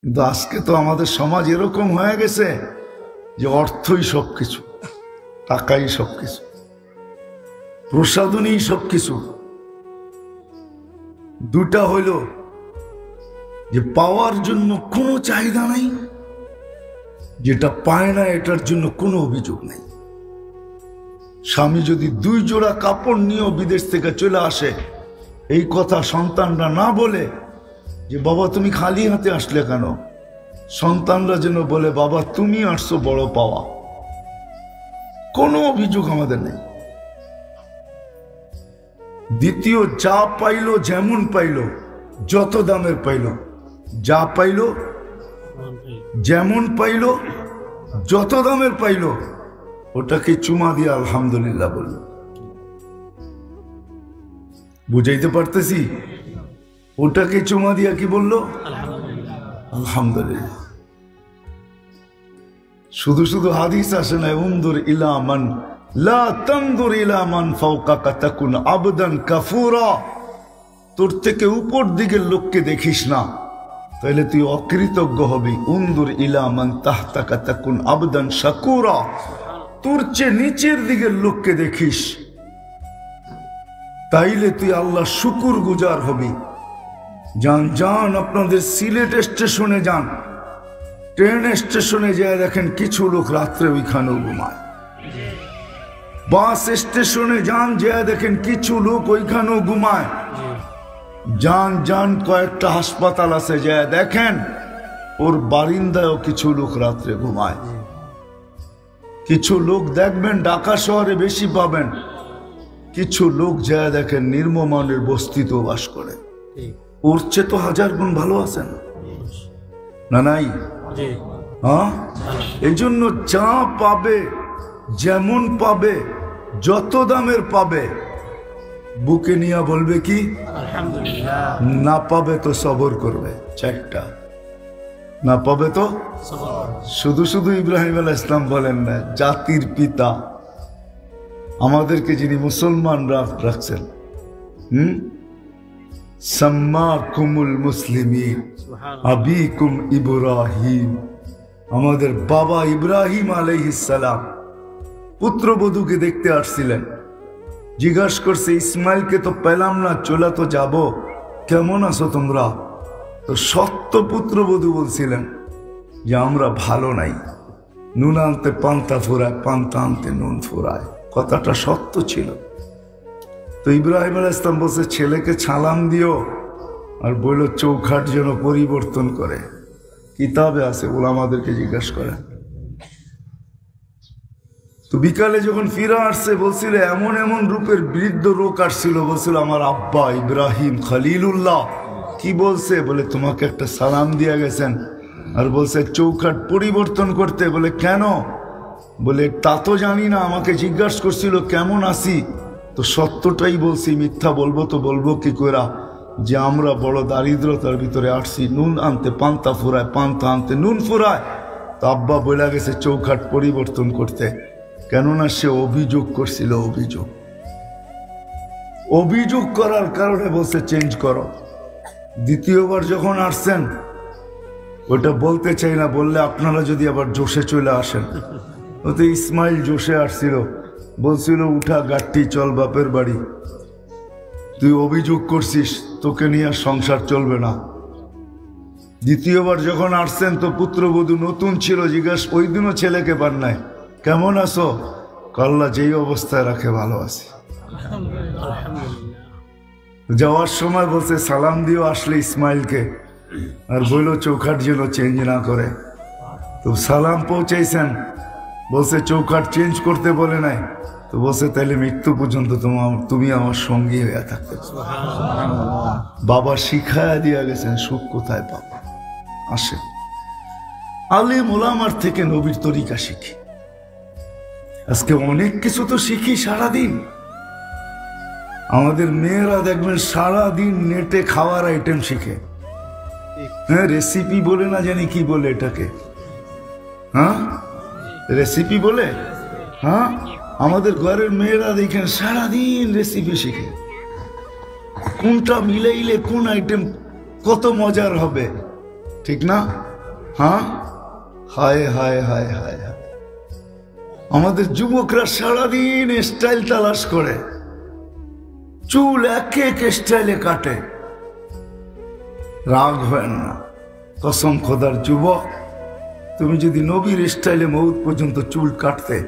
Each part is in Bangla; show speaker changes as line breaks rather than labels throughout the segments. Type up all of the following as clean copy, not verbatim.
কিন্তু আজকে তো আমাদের সমাজ এরকম হয়ে গেছে যে অর্থই সবকিছু, টাকাই সবকিছু, প্রসাধনই সবকিছু। দুটা হইল যে পাওয়ার জন্য কোনো চাহিদা নাই, যেটা পায় না এটার জন্য কোনো অভিযোগ নাই। স্বামী যদি 2 জোড়া কাপড় নিয়েও বিদেশ থেকে চলে আসে, এই কথা সন্তানরা না বলে যে বাবা তুমি খালি হাতে আসলে কেন, সন্তানরা যেন বলে বাবা তুমি আসছো বড় পাওয়া। কোনো অভিযোগ আমাদের নেই। দ্বিতীয়, যা পাইলো যেমন পাইলো, যত দামের পাইলো, যা পাইলো যেমন পাইলো, যত দামের পাইলো, ওটাকে চুমা দিয়ে আলহামদুলিল্লাহ বলল। বুঝাইতে পারতেছি? ওটাকে চুমা দিয়া কি বললো? আলহামদুলিল্লাহ। শুধু শুধু হাদিস আসে না, উনদুর ইলা মান লা তানদুর ইলা মান ফাওকাকা তাকুন আবদান কাফুরা। তোর থেকে উপর দিকের লোককে দেখিস না, তাহলে তুই অকৃতজ্ঞ হবি। উনদুর ইলা মান তাহতাকা তাকুন আবদান শাকুরা। তোর চেয়ে নিচের দিকের লোককে দেখিস, তাইলে তুই আল্লাহ শুকুর গুজার হবি। যান যান আপনাদের সিলেট স্টেশনে যান, ট্রেন স্টেশনে যায় দেখেন কিছু লোক রাত্রে ওইখানেও ঘুমায়। বাস স্টেশনে যান, যায় দেখেন কিছু লোক ওইখানেও ঘুমায়। যান যান কয়েকটা হাসপাতাল আছে, যায় দেখেন ওর বারিন্দায়ও কিছু লোক রাত্রে ঘুমায়। কিছু লোক দেখবেন ঢাকা শহরে বেশি পাবেন, কিছু লোক যায় দেখেন নির্মমানের বস্তিতেও বাস করে। ওর চেয়ে তো 1000 গুণ ভালো আছেন না? নাই? হ্যাঁ, এই জন্য যা পাবে যেমন পাবে যত দামের পাবে, বুকে নিয়ে বলবে কি আলহামদুলিল্লাহ। না পাবে তো সবর করবে। 4টা না পাবে তো শুধু শুধু ইব্রাহিম আলাইহিস সালাম বলেন না, জাতির পিতা আমাদেরকে যিনি মুসলমান রাখছেন, সাম্মাকুমুল মুসলিমিন আবিকুম ইব্রাহিম। আমাদের বাবা ইব্রাহিম আলাইহিস সালাম পুত্রবধূকে দেখতে আসছিলেন, জিজ্ঞাসা করছে ইসমাইলকে তো পেলাম না, চলে তো যাব, কেমন আছো তোমরা? তো সত্য পুত্রবধূ বলছিলেন যে আমরা ভালো নাই, নুন আনতে পান্তা ফুরায়, পান্তা আনতে নুন ফুরায়। কথাটা সত্য ছিল। তো ইব্রাহিম আলাইহিস সালাম বলছে ছেলেকে সালাম দিও আর বলল চৌখাট যেন পরিবর্তন করে। কিতাবে আছে, উলামাদেরকে জিজ্ঞাসা করে। তো বিকালে যখন ফিরে আসছে বলছিল এমন এমন রূপের বৃদ্ধ লোক আসছিল, বলছিল আমার আব্বা ইব্রাহিম খলিলুল্লাহ। কি বলছে? বলে তোমাকে একটা সালাম দিয়া গেছেন, আর বলছে চৌখাট পরিবর্তন করতে। বলে কেন? বলে তা তো জানি না, আমাকে জিজ্ঞাসা করছিল কেমন আছি, তো সত্যটাই বলছি, মিথ্যা বলবো তো বলবো কি করে যে আমরা বড় দারিদ্রতার ভিতরে আসছি, নুন আনতে পান্তা ফুরায়, পান্তা আনতে নুন ফুরায়। তো আব্বা বলে গেছে চৌখাট পরিবর্তন করতে, কেননা সে অভিযোগ করছিল। অভিযোগ করার কারণে বলছে চেঞ্জ করো। দ্বিতীয়বার যখন আসছেন ওটা বলতে চাই না, বললে আপনারা যদি আবার জোশে চলে আসেন। ও তো ইসমাইল জোশে আসছিল, বলছিল উঠা গাঠটি চল বাপের বাড়ি। তুই অভিযোগ করছিস, তোকে নিয়ে আর সংসার চলবে না। দ্বিতীয়বার যখন আসছেন তো পুত্রবধূ নতুন ছিল, জিজ্ঞাসা ওই দিনও ছেলেকে পান নাই, কেমন আছো? আল্লাহ যেই অবস্থায় রাখে ভালো আছে। যাওয়ার সময় বলছে সালাম দিও আসলে ইসমাইলকে, আর বললো চৌখাট যেন চেঞ্জ না করে। তো সালাম পৌঁছাইছেন, বলছে চৌখাট চেঞ্জ করতে বলে নাই। তো বলছে তাহলে মৃত্যু পর্যন্ত তুমি আমার সঙ্গী হয়ে থাকতে। বাবা শিখায়া দিয়া গেছেন সুখ কোথায় পাবো। আসে আলিম ওলামার থেকে নবীর তরিকা শিখি। আজকে অনেক কিছু তো শিখি সারাদিন। আমাদের মেয়েরা দেখবেন সারাদিন নেটে খাওয়ার আইটেম শিখে। হ্যাঁ, রেসিপি বলে না জানি কি বলে এটাকে, হ্যাঁ রেসিপি বলে। হ্যাঁ, আমাদের ঘরের মেয়েরা দেখেন সারাদিন রেসিপি শিখে, কোনটা মিলাইলে কোন আইটেম কত মজার হবে, ঠিক না? হ্যাঁ, হায় হায় হায় হায় হায়। আমাদের যুবকরা সারাদিন স্টাইল তালাশ করে, চুল এক এক স্টাইলে কাটে। রাগ হয় না, কসম খোদার যুবক, তুমি যদি নবীর স্টাইলে মউত পর্যন্ত চুল কাটতে,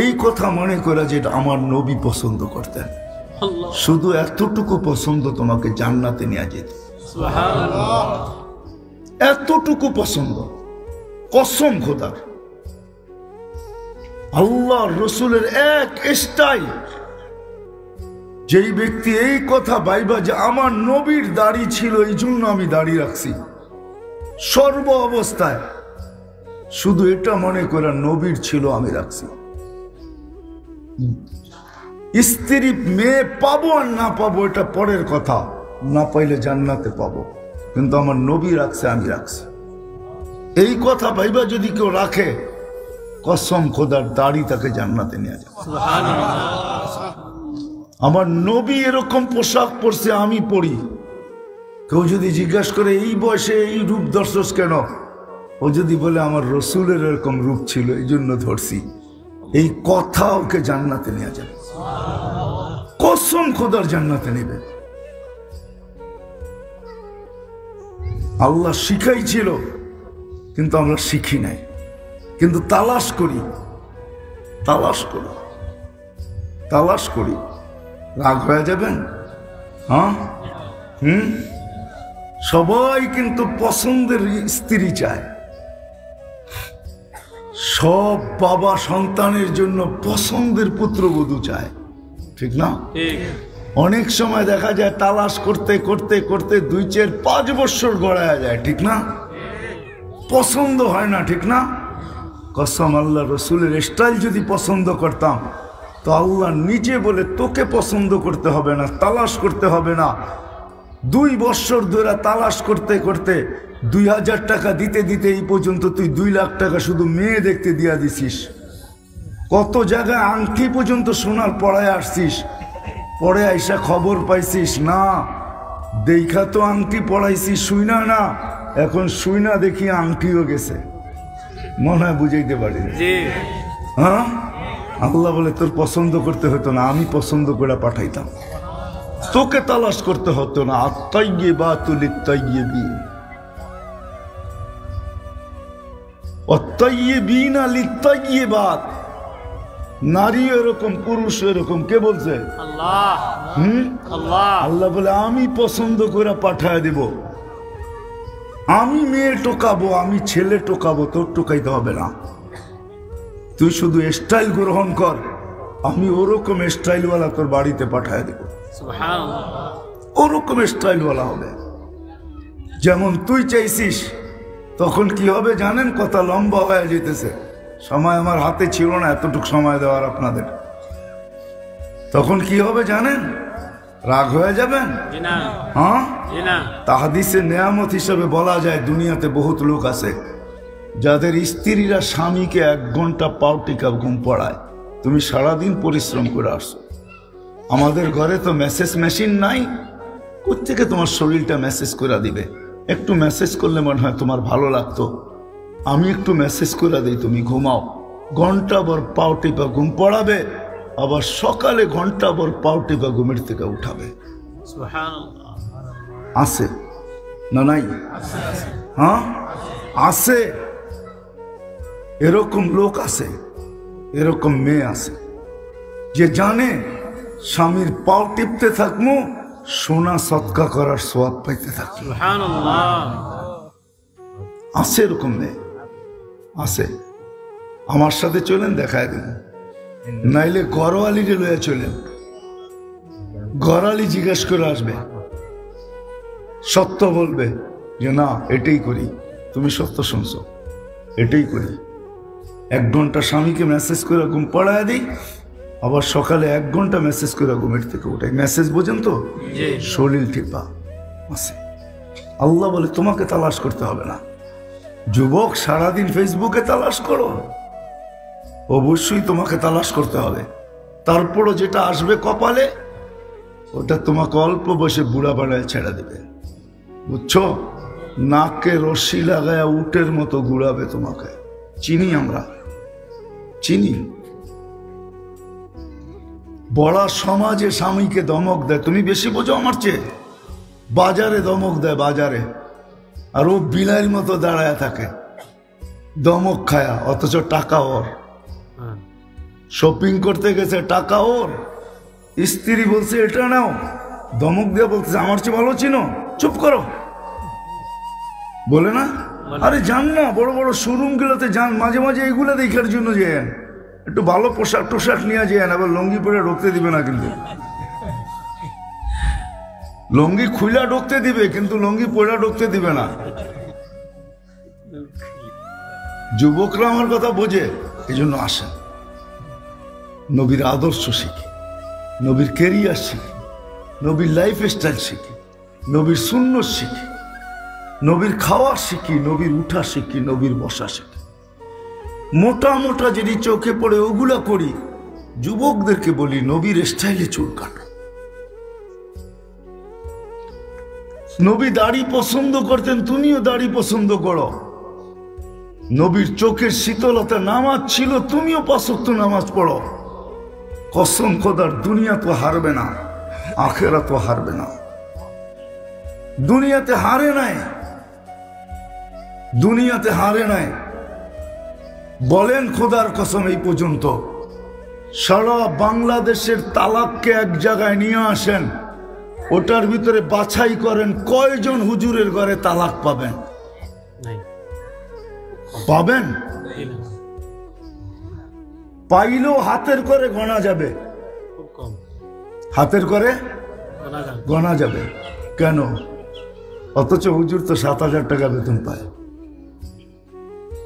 এই কথা মনে করে যে এটা আমার নবী পছন্দ করতেন, শুধু এতটুকু পছন্দ তোমাকে জান্নাতে নিয়ে যেত। এতটুকু পছন্দ, কসম খোদার। আল্লাহ রসুলের এক স্টাইল। যেই ব্যক্তি এই কথা ভাইবা যে আমার নবীর দাড়ি ছিল এই জন্য আমি দাড়ি রাখছি, সর্ব অবস্থায় শুধু এটা মনে করে নবীর ছিল আমি রাখছি। স্ত্রী মেয়ে পাবো আর না পাবো এটা পরের কথা, না পাইলে জান্নাতে পাবো, কিন্তু আমার নবী রাখছে আমি রাখছি। এই কথা ভাইবা যদি কেউ রাখে, কসম খোদার দাড়ি তাকে জান্নাতে নিয়ে যাবে। আমার নবী এরকম পোশাক পরছে আমি পরি। কেউ যদি জিজ্ঞাসা করে এই বয়সে এই রূপ ধরছস কেন, ও যদি বলে আমার রসুলের এরকম রূপ ছিল এই জন্য ধরছি, এই কথা ওকে জান্নাতে নিয়ে যাবে। কসম খোদার জান্নাতে নেবে। আল্লাহ শিখাইছিল কিন্তু আমরা শিখি নাই, কিন্তু তালাশ করি, তালাশ করি, তালাশ করি। রাগ হয়ে যাবেন? হ্যাঁ, সবাই কিন্তু পছন্দের স্ত্রী চায়। সব বাবা সন্তানের জন্য পছন্দের পুত্রবধূ চায়, ঠিক না? অনেক সময় দেখা যায় তালাশ করতে করতে করতে 2, 4, 5 বছর গড়ায় যায়, ঠিক না? পছন্দ হয় না, ঠিক না? কসম আল্লাহ রসুলের স্টাইল যদি পছন্দ করতাম তো আল্লাহ নিজে বলে তোকে পছন্দ করতে হবে না, তালাশ করতে হবে না। 2 বছর ধরে তালাশ করতে করতে 2000 টাকা দিতে দিতে এই পর্যন্ত তুই 2 লাখ টাকা শুধু মেয়ে দেখতে দিয়া দিছিস। কত জায়গায় আংটি পর্যন্ত সোনার পড়ায় আসছিস, পরে আইসা খবর পাইছিস না দেখা তো আংটি পড়াইছিস শুইনা না, এখন শুইনা দেখি আংটিও গেছে। মনে হয় বুঝাইতে পারি। হ্যাঁ, আল্লাহ বলে তোর পছন্দ করতে হতো না, আমি পছন্দ করে পাঠাইতাম। তোকে তালাশ করতে হতো না। আত্তাইয়্যিবাতু লিত্তাইয়্যিবিন, আত্তাইয়্যিবিনা লিত্তাইয়্যিবাত। নারী এরকম, পুরুষ এরকম। কে বলছে? আল্লাহ। আল্লাহ বলে আমি পছন্দ করে পাঠায় দেব। আমি মেয়ে টোকাবো, আমি ছেলে টোকাবো, তোর টোকাইতে হবে না। তুই শুধু স্টাইল গ্রহণ কর, আমি ওরকম স্টাইলওয়ালা তোর বাড়িতে পাঠায় দেব। ওরকম স্টাইলওয়ালা হবে যেমন তুই চাইছিস। তখন কি হবে জানেন? কথা লম্বা হয়ে যেতেছে, সময় আমার হাতে ছিল না এতটুকু সময় দেওয়ার আপনাদের। তখন কি হবে জানেন? রাগ হয়ে যাবেন? হ্যাঁ, তাহাদিসে নেয়ামত হিসেবে বলা যায় দুনিয়াতে বহুত লোক আছে যাদের স্ত্রীরা স্বামীকে 1 ঘন্টা পাউটিকা ঘুম পড়ায়। তুমি সারাদিন পরিশ্রম করে আসছো, আমাদের ঘরে তো মেসেজ মেশিন নাই, কোত্থেকে তোমার শরীরটা মেসেজ করে দিবে? একটু মেসেজ করলে মনে হয় তোমার ভালো লাগতো, আমি একটু মেসেজ করে দিই, তুমি ঘুমাও। ঘন্টাভর পাউটিপা ঘুম পড়াবে, আবার সকালে ঘন্টাভর পাউটিপা ঘুমের থেকে উঠাবে। আছে না নাই? হ্যাঁ আছে। এরকম লোক আছে, এরকম মেয়ে আছে যে জানে স্বামীর পাও টিপতে থাকবো, সোনা সৎকা করার সওয়াব পাইতে থাকবো। আছে এরকম মেয়ে, আছে। আমার সাথে চলেন, দেখায় দেব। নাইলে ঘরওয়ালিরে লয়ে চলেন, ঘরওয়ালি জিজ্ঞেস করে আসবে, সত্য বলবে যে না এটাই করি। তুমি সত্য শুনছো, এটাই করি। 1 ঘন্টা স্বামীকে মেসেজ করে ঘুম পড়ায় দিই, আবার সকালে 1 ঘন্টা মেসেজ করে ঘুমের থেকে উঠাই। মেসেজ বোঝেন তো? শরীর টিপা আছে। আল্লাহ বলে তোমাকে তালাশ করতে হবে না। যুবক সারাদিন ফেসবুকে তালাশ করো, অবশ্যই তোমাকে তালাশ করতে হবে। তারপরও যেটা আসবে কপালে, ওটা তোমাকে অল্প বয়সে বুড়া বানায় ছেড়ে দেবে। বুঝছো? নাকে রশি লাগায়া উটের মতো ঘুরাবে তোমাকে। চিনি আমরা, চিনি। বড়া সমাজে স্বামীকে ধমক দেয়, তুমি বেশি বোঝো আমার চেয়ে। বাজারে ধমক দেয়, বাজারে, আর ও বিলাইয়ের মতো দাঁড়ায় থাকে ধমক খায়া, অথচ টাকা ওর। শপিং করতে গেছে, টাকা ওর। স্ত্রী বলছে এটা নাও, ধমক দিয়ে বলতেছে আমার চেয়ে ভালো চিনো, চুপ করো। বলে না? আরে যান না, বড় বড় শোরুম গুলোতে যান, মাঝে মাঝে এগুলো দেখার জন্য যান, একটু ভালো পোশাক টোশাক নিয়ে যান। আবার লঙ্গি পরে ঢুকতে দিবে না, কিন্তু লঙ্গি খুইলা ঢুকতে দিবে, কিন্তু লঙ্গি পরে ঢুকতে দিবে না। যুবকরা আমার কথা বোঝে, এই জন্য আসেন। নবীর আদর্শ শিখি, নবীর কেরিয়ার শিখি, নবীর লাইফ স্টাইল শিখি, নবীর সুন্নত শিখি, নবীর খাওয়া শিখি, নবীর উঠা শিখি, নবীর বসা শিখি। মোটা মোটা যদি চোখে পড়ে ওগুলা করি। যুবকদেরকে বলি নবীর স্টাইলে চুল কাটো। নবী দাড়ি পছন্দ করতেন, তুমিও দাড়ি পছন্দ করো। নবীর চোখের শীতলতা নামাজ ছিল, তুমিও 5 ওয়াক্ত নামাজ পড়ো। কসম খোদার, দুনিয়া তো হারবে না, আখেরাত তো হারবে না। দুনিয়াতে হারে নাই, দুনিয়াতে হারে নাই। বলেন খোদার কসম, এই পর্যন্ত সারা বাংলাদেশের তালাককে এক জায়গায় নিয়ে আসেন, ওটার ভিতরে বাছাই করেন কয়জন হুজুরের ঘরে তালাক পাবেন। পাবেন? পাইলেও হাতের করে গণা যাবে, হাতের করে গণা যাবে। কেন? অথচ হুজুর তো 7,000 টাকা বেতন পায়।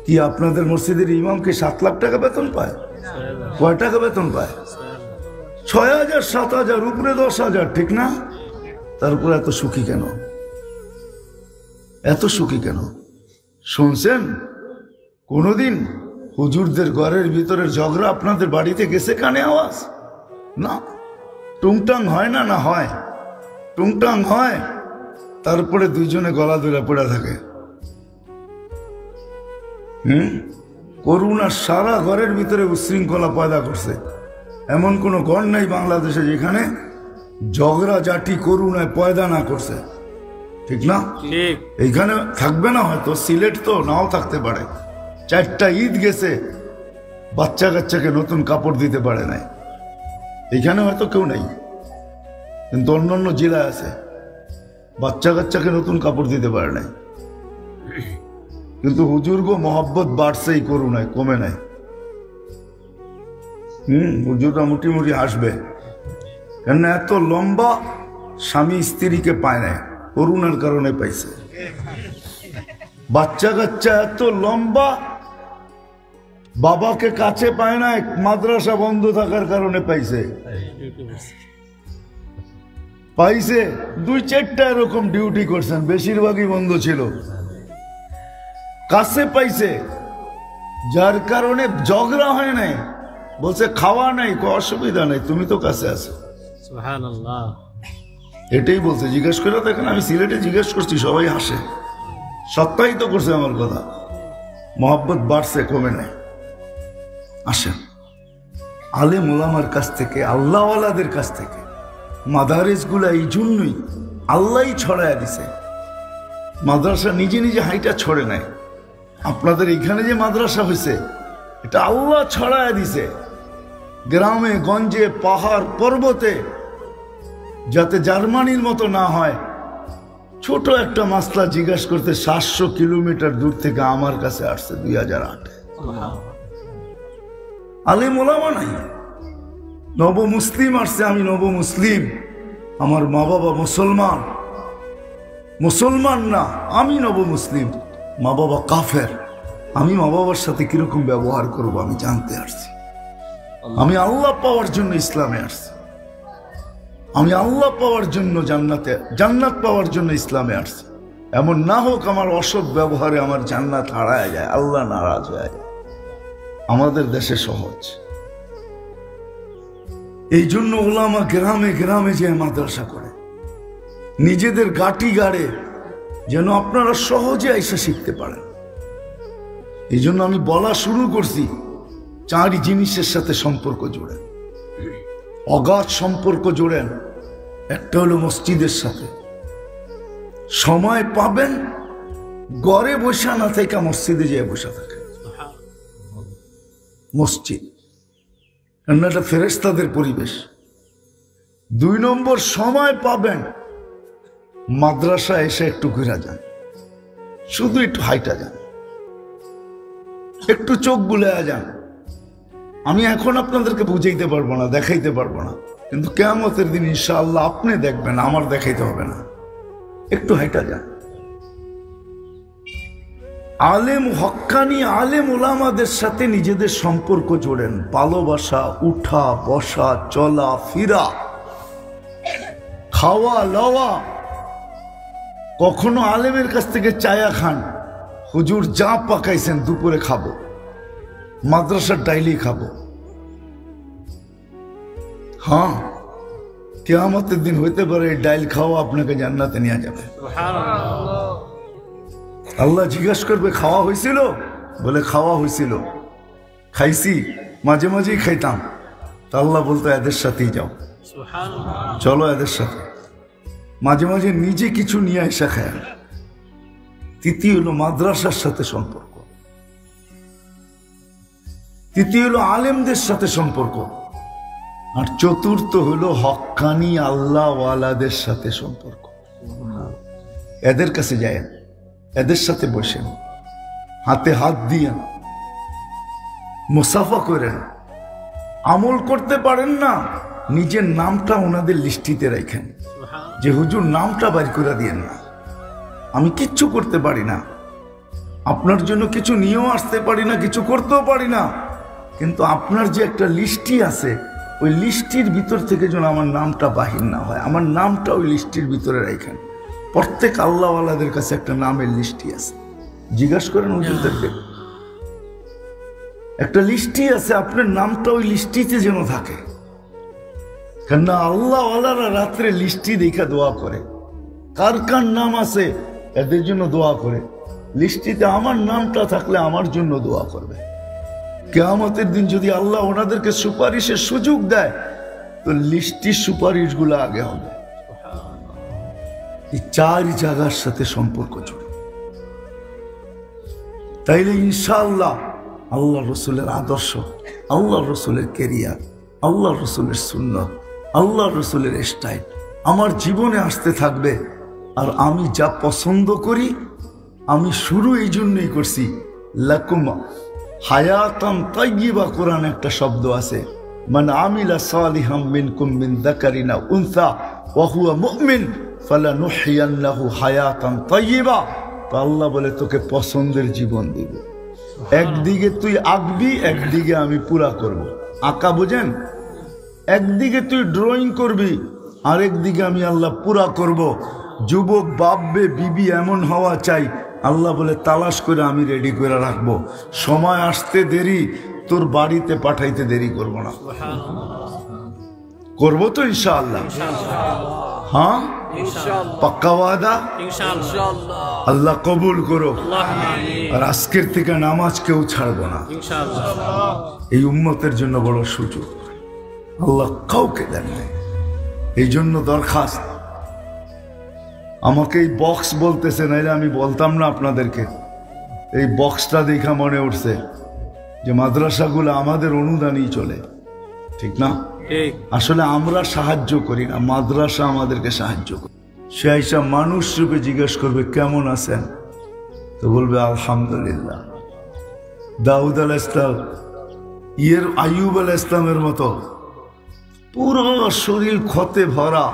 কি আপনাদের মসজিদের ইমামকে 7 লাখ টাকা বেতন পায়? কয় টাকা বেতন পায়? 6,000, 7,000, উপরে 10,000, ঠিক না? তারপর এত সুখী কেন? এত সুখী কেন? শুনছেন কোনদিন হুজুরদের ঘরের ভিতরের ঝগড়া আপনাদের বাড়িতে গেছে কানে আওয়াজ? না। টুংটাং হয় না? না হয়, টুংটাং হয়। তারপরে দুইজনে গলা ধরে পড়ে থাকে। করুণা সারা ঘরের ভিতরে উশৃঙ্খলা পয়দা করছে। এমন কোন ঘর নাই বাংলাদেশে যেখানে ঝগড়া জাটি করুণায় পয়দা না করছে, ঠিক না? এইখানে থাকবে না, হয়তো সিলেট তো নাও থাকতে পারে। 4টা ঈদ গেছে, বাচ্চা কাচ্চাকে নতুন কাপড় দিতে পারে নাই। এখানে হয়তো কেউ নেই, কিন্তু অন্যান্য জেলায় আছে, বাচ্চা কাচ্চাকে নতুন কাপড় দিতে পারে নাই। কিন্তু হুজুর গো মহব্বত বাড়ছেই, করুণায় কমে নাই। হুজুররা মুটি মুটি হাসবে, কেন? এত লম্বা স্বামী স্ত্রীকে পায় নাই, করুণার কারণে পাইছে। বাচ্চা কাচ্চা এত লম্বা বাবাকে কাছে পায় না, মাদ্রাসা বন্ধ থাকার কারণে পাইছে। পাইছে 2-4টা এরকম ডিউটি করছেন, বেশিরভাগই বন্ধ ছিল। কাছে পাইছে, যার কারণে ঝগড়া হয় নাই। বলছে খাওয়া নাই, অসুবিধা নাই, তুমি তো কাছে আছো। সুবহানাল্লাহ। এটাই বলছে। জিজ্ঞেস করে দেখেন, আমি সিলেটে জিজ্ঞেস করছি, সবাই হাসে, সত্যায়িত করছে আমার কথা। মহব্বত বাড়ছে, কমে নাই। আসেন আলেম ওলামার কাছ থেকে, আল্লাহওয়ালাদের কাছ থেকে। মাদারেস গুলা এই জন্যই আল্লাহ ছড়াইয়া দিছে। মাদ্রাসা নিজে নিজে হাইটা ছড়ে নাই। আপনাদের এখানে যে মাদ্রাসা হয়েছে, এটা আল্লাহ ছড়াইয়া দিছে গ্রামে গঞ্জে, পাহাড় পর্বতে, যাতে জার্মানির মতো না হয়। ছোট একটা মাসলা জিজ্ঞাসা করতে 700 কিলোমিটার দূর থেকে আমার কাছে আসছে 2008-এ। আলেম ওলামা নাই, নব মুসলিম আসছে। আমি নব মুসলিম, আমার মা বাবা মুসলমান। মুসলমান না, আমি নব মুসলিম, মা বাবা কাফের। আমি মা বাবার সাথে কিরকম ব্যবহার করব আমি জানতে আসছি। আমি আল্লাহ পাওয়ার জন্য ইসলামে আসছি। আমি আল্লাহ পাওয়ার জন্য জান্নাত পাওয়ার জন্য ইসলামে আসছি। এমন না হোক আমার অসৎ ব্যবহারে আমার জান্নাত হারায় যায়, আল্লাহ নারাজ হয়ে যায়। আমাদের দেশে সহজ। এই জন্য ওলামা গ্রামে গ্রামে যে মাদ্রাসা করে, নিজেদের গাটি গাড়ে যেন আপনারা সহজে আইসা শিখতে পারেন। এই জন্য আমি বলা শুরু করছি, 4 জিনিসের সাথে সম্পর্ক জোড়েন, অগাধ সম্পর্ক জোড়েন। একটা হলো মসজিদের সাথে। সময় পাবেন, ঘরে বসা না থেকে মসজিদে যেয়ে বসা থাকে। মসজিদ এটা ফেরেশতাদের পরিবেশ। 2 নম্বর, সময় পাবেন, মাদ্রাসা এসে একটু ঘুরে যান, শুধু একটু হাইটা যান, একটু চোখ বুলায়া যান। আমি এখন আপনাদেরকে বুঝাইতে পারবো না, দেখাইতে পারবো না, কিন্তু কিয়ামতের দিন ইনশাআল্লাহ আপনি দেখবেন, আমার দেখাইতে হবে না। একটু হাইটা যান। আলেম, হক্কানি আলেম ওলামাদের সাথে নিজেদের সম্পর্ক জোড়েন। ভালোবাসা, উঠা বসা, চলা ফিরা, খাওয়া লওয়া। কখনো আলেমের কাছ থেকে চায়া খান, হুজুর যা পাকাইছেন দুপুরে খাবো, মাদ্রাসার ডাইলি খাবো। হ্যাঁ, কিয়ামতের দিন হইতে পারে এই ডাইল খাওয়া আপনাকে জান্নাতে নিয়ে যাবে। আল্লাহ জিজ্ঞাসা করবে, খাওয়া হয়েছিল? বলে খাওয়া হয়েছিল, খাইছি, মাঝে মাঝেই খাইতাম। তা আল্লাহ বলতো এদের সাথেই যাও, চলো এদের সাথে। মাঝে মাঝে নিজে কিছু নিয়ে এসে খায়। তৃতীয় হলো মাদ্রাসার সাথে সম্পর্ক। তৃতীয় হলো আলেমদের সাথে সম্পর্ক। আর চতুর্থ হলো হক্কানি আল্লাহওয়ালাদের সাথে সম্পর্ক। এদের কাছে যায়, এদের সাথে বসেন, হাতে হাত দিয়ে মুসাফা করেন। আমল করতে পারেন না, নিজের নামটা ওনাদের লিস্টিতে রাখেন, যে হুজুর নামটা বাইর করে দিয়েন না, আমি কিচ্ছু করতে পারি না, আপনার জন্য কিছু নিয়েও আসতে পারি না, কিছু করতেও পারি না, কিন্তু আপনার যে একটা লিস্টি আছে, ওই লিস্টির ভিতর থেকে যেন আমার নামটা বাহির না হয়, আমার নামটা ওই লিস্টির ভিতরে রাখেন। প্রত্যেক আল্লাহওয়ালাদের কাছে একটা নামের লিস্টি আছে, জিজ্ঞাসা করেন হুজুরদেরকে, একটা লিস্টি আছে, আপনার নামটা ওই লিস্টিতে যেন থাকে। কেননা আল্লাহওয়ালারা রাত্রে লিস্টি দেখা দোয়া করে, কার কার নাম আছে এদের জন্য দোয়া করে। লিস্টিতে আমার নামটা থাকলে আমার জন্য দোয়া করবে। কিয়ামতের দিন যদি আল্লাহ ওনাদেরকে সুপারিশের সুযোগ দেয়, তো লিস্টির সুপারিশগুলো আগে হবে। এই 4 জায়গার সাথে সম্পর্ক জুড়ে, তাইলে ইনশাআল্লাহ আল্লাহ রসুলের আদর্শ, আল্লাহ রসুলের কেরিয়ার, আল্লাহ রসুলের সুন্নাত, আল্লাহ রসুলের স্টাইল আমার জীবনে আসতে থাকবে। আর আমি যা পছন্দ করি, আমি শুরু এই জন্যই করছি, লাকুম হায়াতান তাইয়্যিবা। কোরআন একটা শব্দ আছে, মান আমিলা সালিহাম মিনকুম মিন যাকারিন আও উনসা ওয়া হুয়া মুমিন ফালানুহইয়ান্নাহু হায়াতান তাইয়্যিবা। তো আল্লাহ বলে তোকে পছন্দের জীবন দিব। একদিকে তুই আঁকবি, একদিকে আমি পুরা করব। আঁকা বোঝেন? একদিকে তুই ড্রয়িং করবি, আরেকদিকে আমি আল্লাহ পুরা করব। যুবক বাপবে বিবি এমন হওয়া চাই, আল্লাহ বলে তালাশ করে আমি রেডি করে রাখবো। সময় আসতে দেরি, তোর বাড়িতে পাঠাইতে দেরি করব না, করবো তো ইনশাআল্লাহ। হ্যাঁ, পাক্কা ওয়াদা। আল্লাহ কবুল করো। আর আজকের থেকে নামাজ কেউ ছাড়বো না, এই উম্মতের জন্য বড় সুযোগ আল্লাহ কাউকে দেন নাই। এই জন্য দরখাস্ত, আমাকে এই বক্স বলতেছে, নাইলে আমি বলতাম না আপনাদেরকে। এই বক্সটা দেখা মনে উঠছে যে মাদ্রাসাগুলো আমাদের অনুদানই চলে, ঠিক না? আসলে আমরা সাহায্য করি না, মাদ্রাসা আমাদেরকে সাহায্য করে। সে আইসা মানুষ রূপে জিজ্ঞেস করবে কেমন আছেন, তো বলবে আলহামদুলিল্লাহ। দাউদ আলাইহিস ইসলাম, আইয়ুব আলাইহিস ইসলামের মতো পুরো শরীর ক্ষতে ভরা,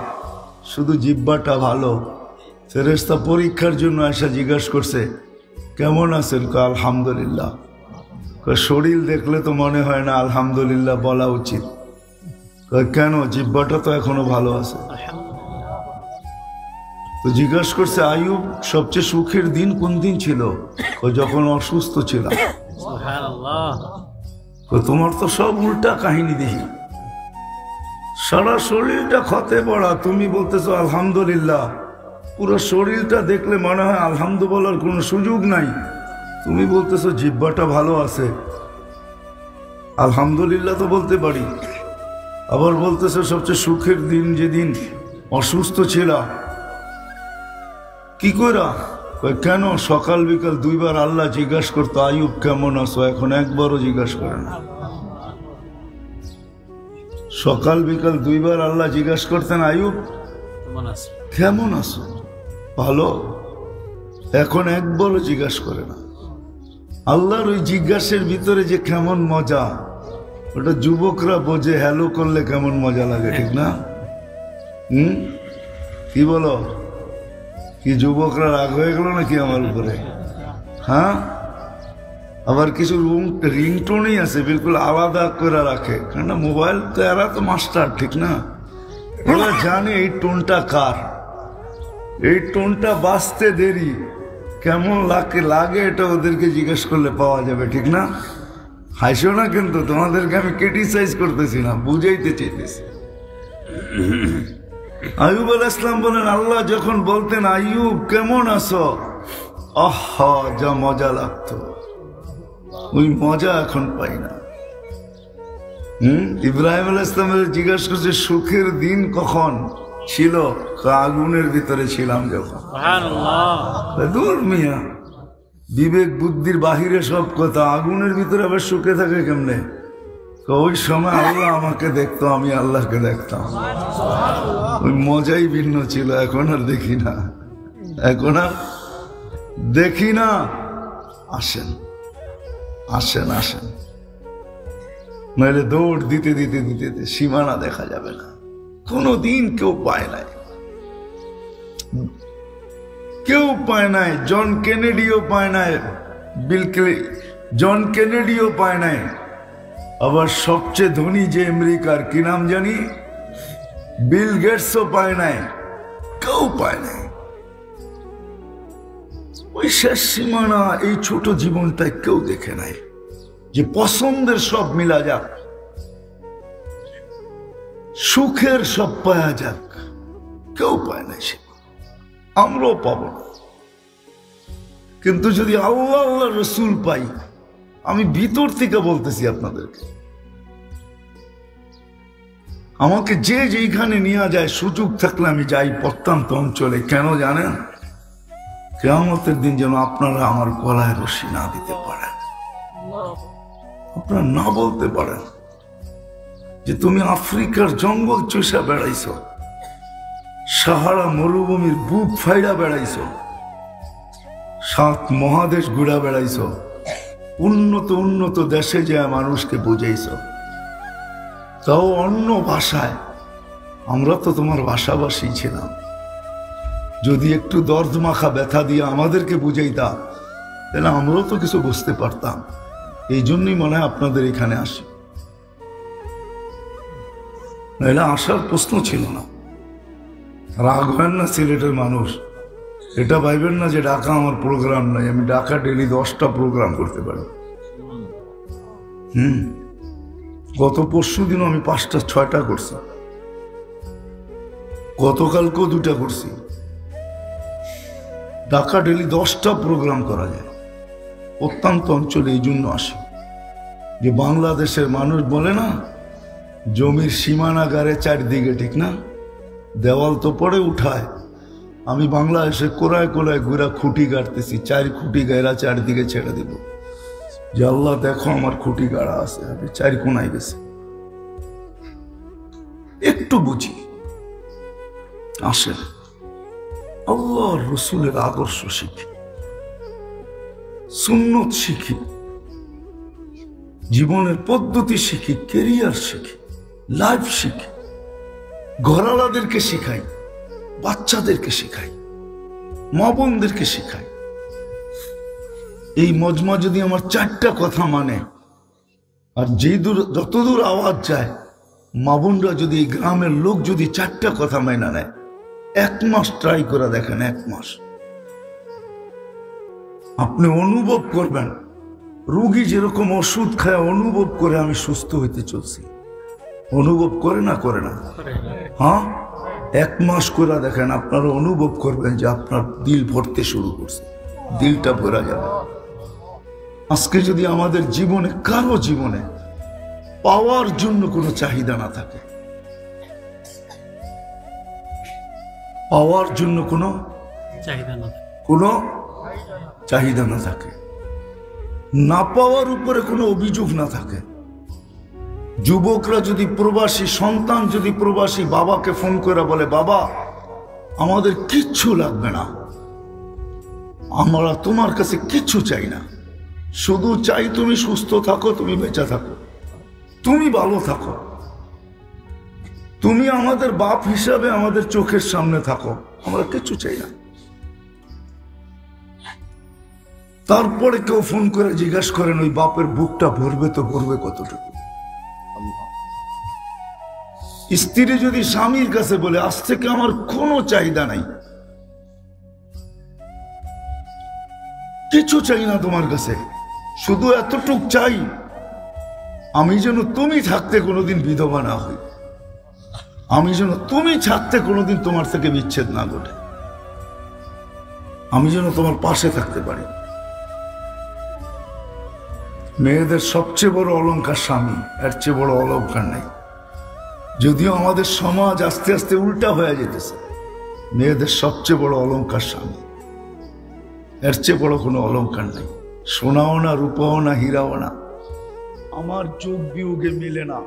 শুধু জিহ্বাটা ভালো। ফেরেশতা পরীক্ষার জন্য এসে জিজ্ঞেস করছে কেমন আছেন, আলহামদুলিল্লাহ। শরীর দেখলে তো মনে হয় না আলহামদুলিল্লাহ বলা উচিত। কেন? জিহ্বাটা তো এখনো ভালো আছে। তো জিজ্ঞাসা করছে আইয়ুব সবচেয়ে সুখের দিন কোন দিন ছিল? যখন অসুস্থ ছিল। তোমার তো সব উল্টা কাহিনী দেখি, সারা শরীরটা ক্ষতে পড়া, তুমি বলতেছো আলহামদুলিল্লাহ। পুরো শরীরটা দেখলে মনে হয় আলহামদুলিল্লাহ বলার কোনো সুযোগ নাই। তুমি বলতেছো জিহ্বাটা ভালো আছে, আলহামদুলিল্লাহ তো বলতে পারি। আবার বলতেছো সবচেয়ে সুখের দিন যেদিন অসুস্থ ছিল। কি কইরা? কেন? সকাল বিকাল দুইবার আল্লাহ জিজ্ঞাসা করতো আইয়ুব কেমন আছো, এখন একবারও জিজ্ঞাসা করে না। সকাল বিকাল দুইবার আল্লাহ জিজ্ঞাসা করতেন আইয়ুব কেমন আছো, ভালো। এখন একবারও জিজ্ঞাসা করে না। আল্লাহর ওই জিজ্ঞাসার ভিতরে যে কেমন মজা, ওটা যুবকরা বোঝে। হ্যালো করলে কেমন মজা লাগে, ঠিক না? কি বলো? কি যুবকরা রাগ হয়ে গেল নাকি আমার উপরে? হ্যাঁ, আবার কিছু রিংটোনই আছে বিলকুল আলাদা করে রাখে, কারণ মোবাইল তো এরা তো মাস্টার, ঠিক না? ওরা জানে এই টোনটা কার, এই টোনটা বাজতে দেরি কেমন লাগে এটা ওদেরকে জিজ্ঞেস করলে পাওয়া যাবে, ঠিক না? হাসো না কিন্তু, তোমাদেরকে আমি ক্রিটিসাইজ করতেছি না, বুঝাইতে চাইতেছি। আইয়ুব আলাইহিস সালাম বলেন, আল্লাহ যখন বলতেন আইয়ুব কেমন আছো, আহা যা মজা লাগতো, ওই মজা এখন পাই না। ইব্রাহিম আলাইহিস সালামের জিজ্ঞাসা করছে সুখের দিন কখন ছিল, আগুনের ভিতরে ছিলাম যখন। দূর মিয়া, বিবেক বুদ্ধির বাহিরে সব কথা, আগুনের ভিতরে আবার সুখে থাকে কেমনে? ওই সময় আল্লাহ আমাকে দেখতো, আমি আল্লাহকে দেখতাম, ওই মজাই ভিন্ন ছিল। এখন আর দেখি না, এখন আর দেখি না। আসেন আসেন আসেন, নইলে দৌড় দিতে দিতে দিতে সীমানা দেখা যাবে না। কোনদিন কেউ পায় নাই, কেউ পায় নাই। জন কেনেডিও পায় নাই, জন কেনেডিও পায় নাই। আবার সবচেয়ে ধনী যে আমেরিকার কি নাম জানি, বিল গেটসও পায় নাই, কেউ পায় নাই। ওই শেষ সীমানা এই ছোট জীবনটায় কেউ দেখে নাই যে পছন্দের সব মিলা যাক, সুখের সব পাওয়া যাক, কেউ পায় নাই। সে আমরাও পাবো না। কিন্তু যদি আল্লাহ আল্লাহ রসুল পাই, আমি ভিতর থেকে বলতেছি আপনাদেরকে, আমাকে যে যেখানে নিয়ে যায়, সুযোগ থাকলে আমি যাই প্রত্যন্ত অঞ্চলে। কেন জানেন? কিয়ামতের দিন যেন আপনারা আমার গলায় রশি না দিতে পারেন, আপনারা না বলতে পারেন যে তুমি আফ্রিকার জঙ্গল চষা বেড়াইছ, সাহারা মরুভূমির বুক ফাইড়া বেড়াইছ, 7 মহাদেশ ঘুরা বেড়াইছ, উন্নত উন্নত দেশে যায় মানুষকে বুঝাইছ, তাও অন্য ভাষায়। আমরা তো তোমার ভাষাভাষী ছিলাম। যদি একটু দর্দ মাখা ব্যথা দিয়ে আমাদেরকে বুঝাইতা, তাহলে আমরাও তো কিছু বুঝতে পারতাম। এই জন্যই মনে হয় আপনাদের এখানে আসি, নাহলে আসার প্রশ্ন ছিল না। রাগ হয় না সিলেটের মানুষ, এটা ভাইবেন না যে ঢাকা আমার প্রোগ্রাম নাই। আমি ঢাকা ডেলি 10টা প্রোগ্রাম করতে পারি। গত পরশু দিনও আমি 5টা 6টা করছি, গতকালকেও 2টা করছি। ঢাকা ডেলি 10টা প্রোগ্রাম করা যায়। প্রত্যন্ত অঞ্চলে এই জন্য আসে যে বাংলাদেশের মানুষ বলে না, জমির সীমানাগারে চারদিকে, ঠিক না? দেওয়াল তো পরে উঠায়। আমি বাংলাদেশে কোলায় কোলায় ঘুরা খুঁটি গাড়তেছি, 4 খুঁটি গাড়া চারদিকে ছেড়ে দিব যে আল্লাহ দেখো আমার খুঁটি গাড়া আছে, আমি 4 কোনায় গেছে। একটু বুঝি, আসেন আল্লাহ রসুলের আদর্শ শিখি, সুন্নত শিখি, জীবনের পদ্ধতি শিখি, কেরিয়ার শিখি, লাইফ শিখি, ঘরালাদেরকে শিখাই, বাচ্চাদেরকে শিখাই, মা বোনদেরকে শিখাই। এই মজমা যদি আমার 4টা কথা মানে, আর যতদূর আওয়াজ যায়, মা বোনরা যদি, এই গ্রামের লোক যদি 4টা কথা মাইনা নেয়, 1 মাস ট্রাই করে দেখেন, 1 মাস আপনি অনুভব করবেন। রোগী যেরকম ওষুধ খায় অনুভব করে আমি সুস্থ হইতে চলছি, অনুভব করে না? করে না? হ্যাঁ, 1 মাস করে দেখেন, আপনারা অনুভব করবেন যে আপনার দিল ভরতে শুরু করছে, দিলটা ভরা যাবে। আজকে যদি আমাদের জীবনে, কারো জীবনে পাওয়ার জন্য কোনো চাহিদা না থাকে, পাওয়ার জন্য কোনো চাহিদা না থাকে, না পাওয়ার উপরে কোনো অভিযোগ না থাকে, যুবকরা যদি প্রবাসী, সন্তান যদি প্রবাসী, বাবাকে ফোন করে বলে, বাবা আমাদের কিচ্ছু লাগবে না, আমরা তোমার কাছে কিচ্ছু চাই না, শুধু চাই তুমি সুস্থ থাকো, তুমি বেঁচে থাকো, তুমি ভালো থাকো, তুমি আমাদের বাপ হিসাবে আমাদের চোখের সামনে থাকো, আমরা কিচ্ছু চাই না। তারপরে কেউ ফোন করে জিজ্ঞাসা করেন, ওই বাপের বুকটা ভরবে তো ভরবে কতটুকু? স্ত্রী যদি স্বামীর কাছে বলে, আজ থেকে আমার কোনো চাহিদা নাই, কিছু চাই না তোমার কাছে, শুধু এতটুক চাই আমি যেন তুমি থাকতে কোনোদিন বিধবা না হই, আমি যেন তুমি থাকতে কোনোদিন তোমার থেকে বিচ্ছেদ না ঘটে, আমি যেন তোমার পাশে থাকতে পারি। মেয়েদের সবচেয়ে বড় অলংকার স্বামী, এর চেয়ে বড় অলংকার নেই। যদিও আমাদের সমাজ আস্তে আস্তে উল্টা হয়ে যেতেছে, মেয়েদের সবচেয়ে বড় অলংকার স্বামী, এর চেয়ে বড় কোনো অলংকার নেই। সোনাও না, রূপাও না, হীরাও না। আমার যোগ বিয়োগে মিলে না।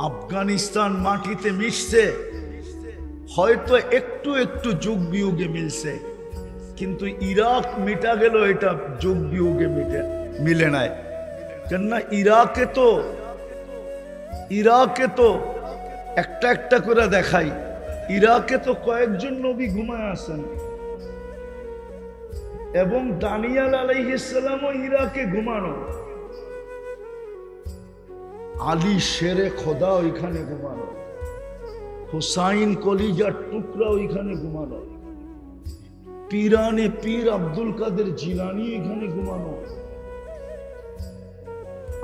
আফগানিস্তান মাটিতে মিশছে, হয়তো একটু একটু যোগ বিয়োগে মিলছে, কিন্তু ইরাক মিটা গেল, এটা যোগ বিয়োগে মিলে নাই। কেননা ইরাকে তো একটা একটা করে দেখাই, ইরাকে তো কয়েকজন নবী ঘুমায় আছেন, এবং দানিয়াল আলাইহিস সালামও ইরাকে ঘুমানো, আলী শেরে খোদা ওইখানে ঘুমানো, হুসাইন কলিজার টুকরা ওইখানে ঘুমানো, পীরানে পীর আব্দুল কাদের জিলানী এখানে ঘুমানো,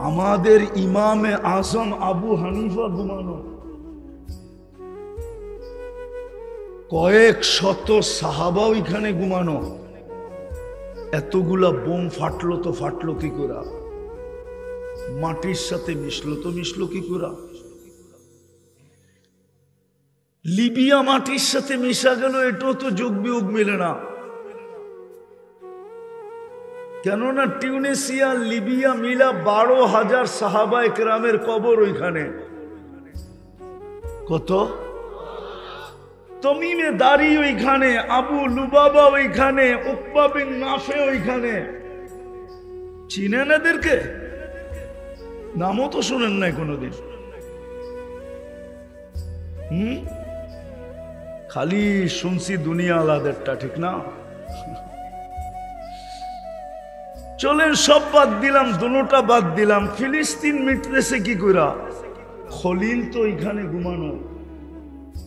আমাদের ইমামে আজম আবু হানিফা ঘুমানো, কয়েক শত সাহাবা ওইখানে ঘুমানো। এতগুলা বোম ফাটলো তো ফাটলো কি করে? মাটির সাথে মিশলো কি করে? লিবিয়া মাটির সাথে মিশা গেল, এটাও তো যোগ বিয়োগ মিলে না। কেননা টিউনিসিয়া লিবিয়া মিলা 12,000 সাহাবা একরামের কবর ওইখানে। কত? তমিমে দাড়ি ওইখানে, আবু লুবাবা ওইখানে, উকবা বিন নাফে ওইখানে। চিনেন এদেরকে? নামও তো শুনেন নাই কোনোদিন। খালি শুনছি দুনিয়া আলাদারটা, ঠিক না? চলেন সব বাদ দিলাম, দুটোটা বাদ দিলাম। ফিলিস্তিন মিটতেছে কি কইরা? খলিল তো এখানে ঘুমানো,